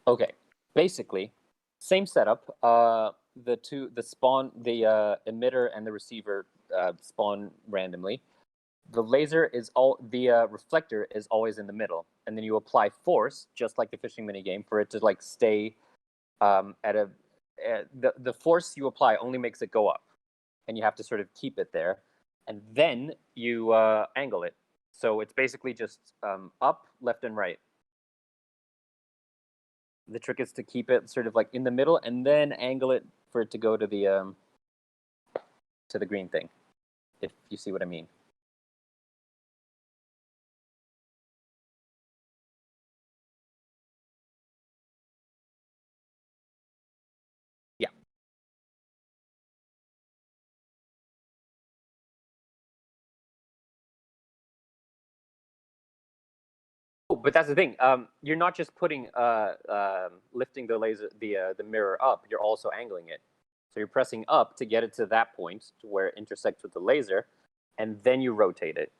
Okay, basically, same setup. The spawn, the emitter and the receiver spawn randomly. The laser is the reflector is always in the middle, and then you apply force, just like the fishing mini game, for it to like stay at a. The force you apply only makes it go up, and you have to sort of keep it there, and then you angle it. So it's basically just up, left, and right. The trick is to keep it sort of like in the middle and then angle it for it to go to the green thing, if you see what I mean. Yeah. Oh, but that's the thing. You're not just putting lifting the laser the mirror up. You're also angling it. So you're pressing up to get it to that point to where it intersects with the laser, and then you rotate it.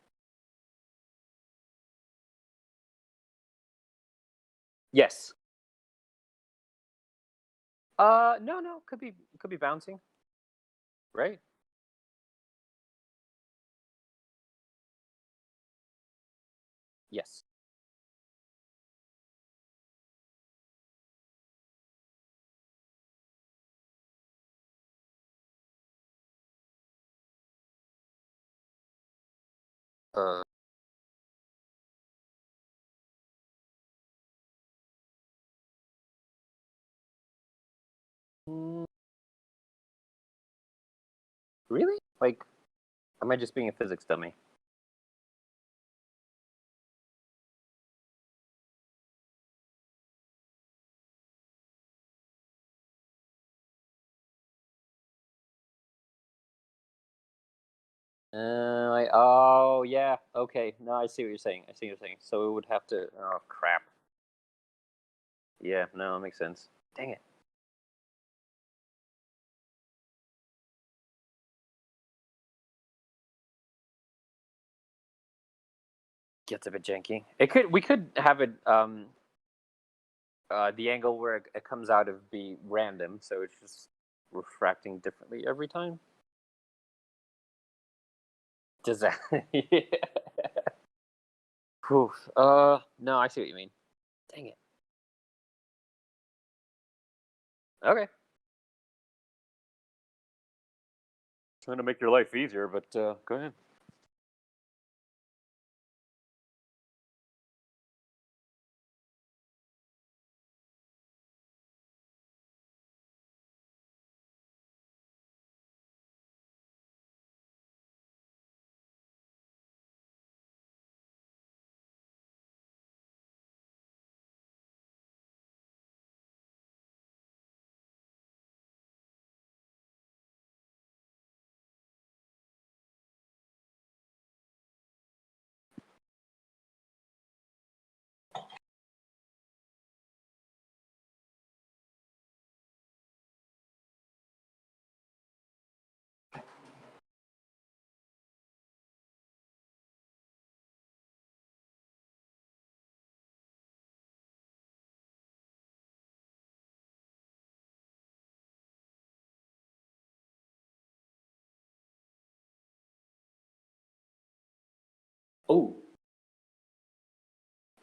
Yes. No. Could be bouncing. Right. Yes. Uh. Really? Like, am I just being a physics dummy? Oh yeah, okay. No, I see what you're saying. I see what you're saying. So it would have to. Oh crap. Yeah, no, that makes sense. Dang it. Gets a bit janky. It could. We could have it. The angle where it comes out of be random, so it's just refracting differently every time. Does that? Yeah. Whew. No, I see what you mean. Dang it. Okay. Trying to make your life easier, but go ahead. Oh.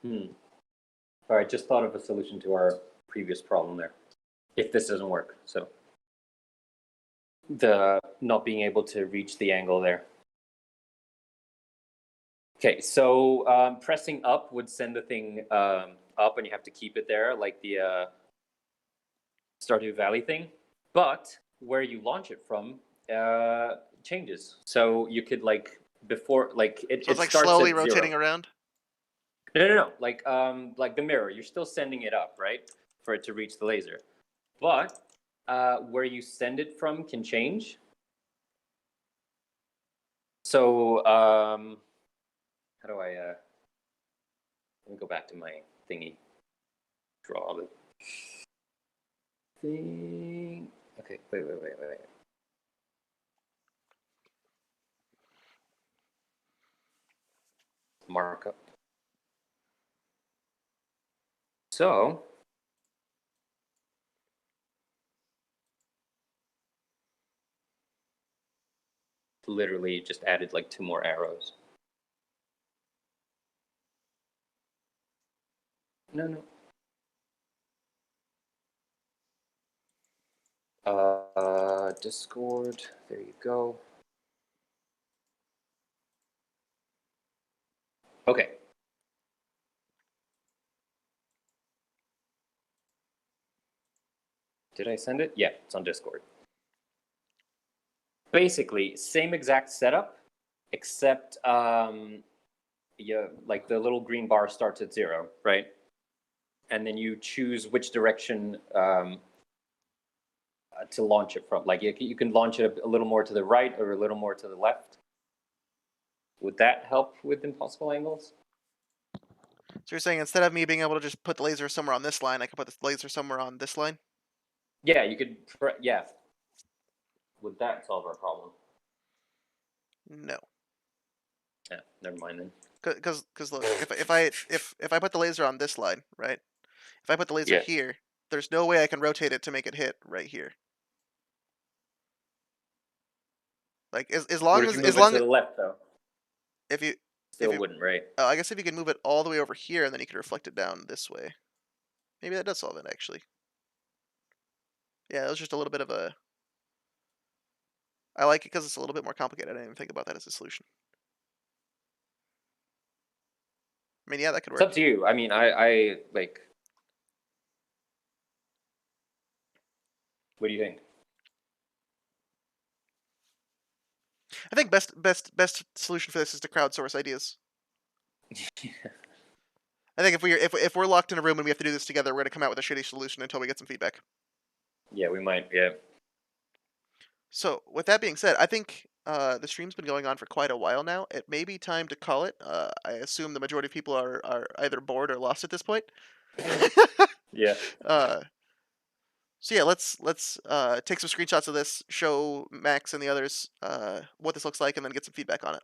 Hmm. All right, just thought of a solution to our previous problem there. If this doesn't work, so the not being able to reach the angle there. Okay, so pressing up would send the thing up, and you have to keep it there, like the Stardew Valley thing. But where you launch it from changes. So you could like before, like So it's it like starts slowly at 0. rotating around. No. Like the mirror, you're still sending it up, right, for it to reach the laser. But where you send it from can change. So how do I? Let me go back to my thingy. Draw the thing. Okay, wait. Markup. So literally just added like 2 more arrows. No. Discord. There you go. Okay. Did I send it? Yeah, it's on Discord. Basically, same exact setup, except yeah, like the little green bar starts at 0, right? And then you choose which direction to launch it from. Like you can launch it a little more to the right or a little more to the left. Would that help with impossible angles? So you're saying instead of me being able to just put the laser somewhere on this line, I could put the laser somewhere on this line? Yeah, you could. Yeah. Would that solve our problem? No. Yeah, never mind then. Because look, if I put the laser on this line, right? If I put the laser Yeah. here, there's no way I can rotate it to make it hit right here. Like as What long if you as move it long to the left though? if you if Still you wouldn't, right? I guess if you can move it all the way over here and then you could reflect it down this way, maybe that does solve it actually. Yeah, it was just a little bit of a. I like it because it's a little bit more complicated. I didn't even think about that as a solution. I mean, yeah, that could It's up work. to you. I mean, I like. What do you think? I think best solution for this is to crowdsource ideas. I think if we're locked in a room and we have to do this together, we're gonna come out with a shitty solution until we get some feedback. Yeah, we might. Yeah. So with that being said, I think the stream's been going on for quite a while now. It may be time to call it. I assume the majority of people are either bored or lost at this point. Yeah. uh, so yeah, let's take some screenshots of this, show Max and the others what this looks like, and then get some feedback on it.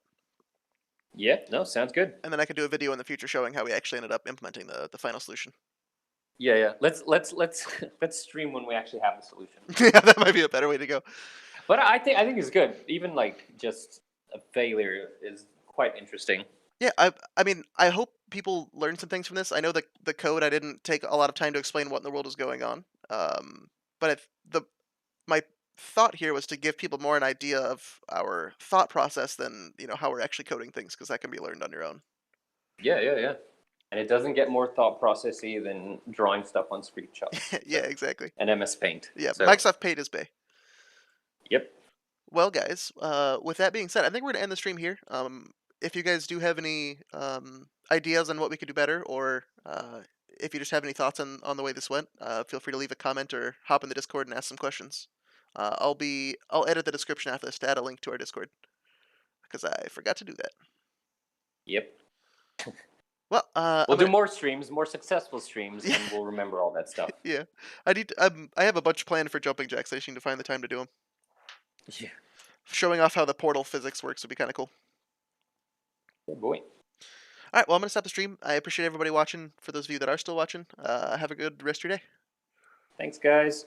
Yeah. No, sounds good. And then I could do a video in the future showing how we actually ended up implementing the final solution. Yeah. Let's stream when we actually have the solution. Yeah, that might be a better way to go. But I think it's good. Even like just a failure is quite interesting. Yeah, I mean, I hope people learn some things from this. I know the code I didn't take a lot of time to explain what in the world is going on. But my thought here was to give people more an idea of our thought process than how we're actually coding things, because that can be learned on your own. Yeah. And it doesn't get more thought processy than drawing stuff on screenshots. Yeah, exactly. And MS Paint. Yeah, So, Microsoft Paint is Bay. yep. Well, guys, with that being said, I think we're gonna end the stream here. If you guys do have any ideas on what we could do better, or if you just have any thoughts on the way this went, feel free to leave a comment or hop in the Discord and ask some questions. I'll edit the description after this to add a link to our Discord, because I forgot to do that. Yep. Well, We'll do more streams, more successful streams, Yeah. and we'll remember all that stuff. Yeah, I have a bunch planned for jumping jacks. I just need to find the time to do them. Yeah. Showing off how the portal physics works would be kind of cool. Good boy. All right, well, I'm gonna stop the stream. I appreciate everybody watching. For those of you that are still watching, have a good rest of your day. Thanks, guys.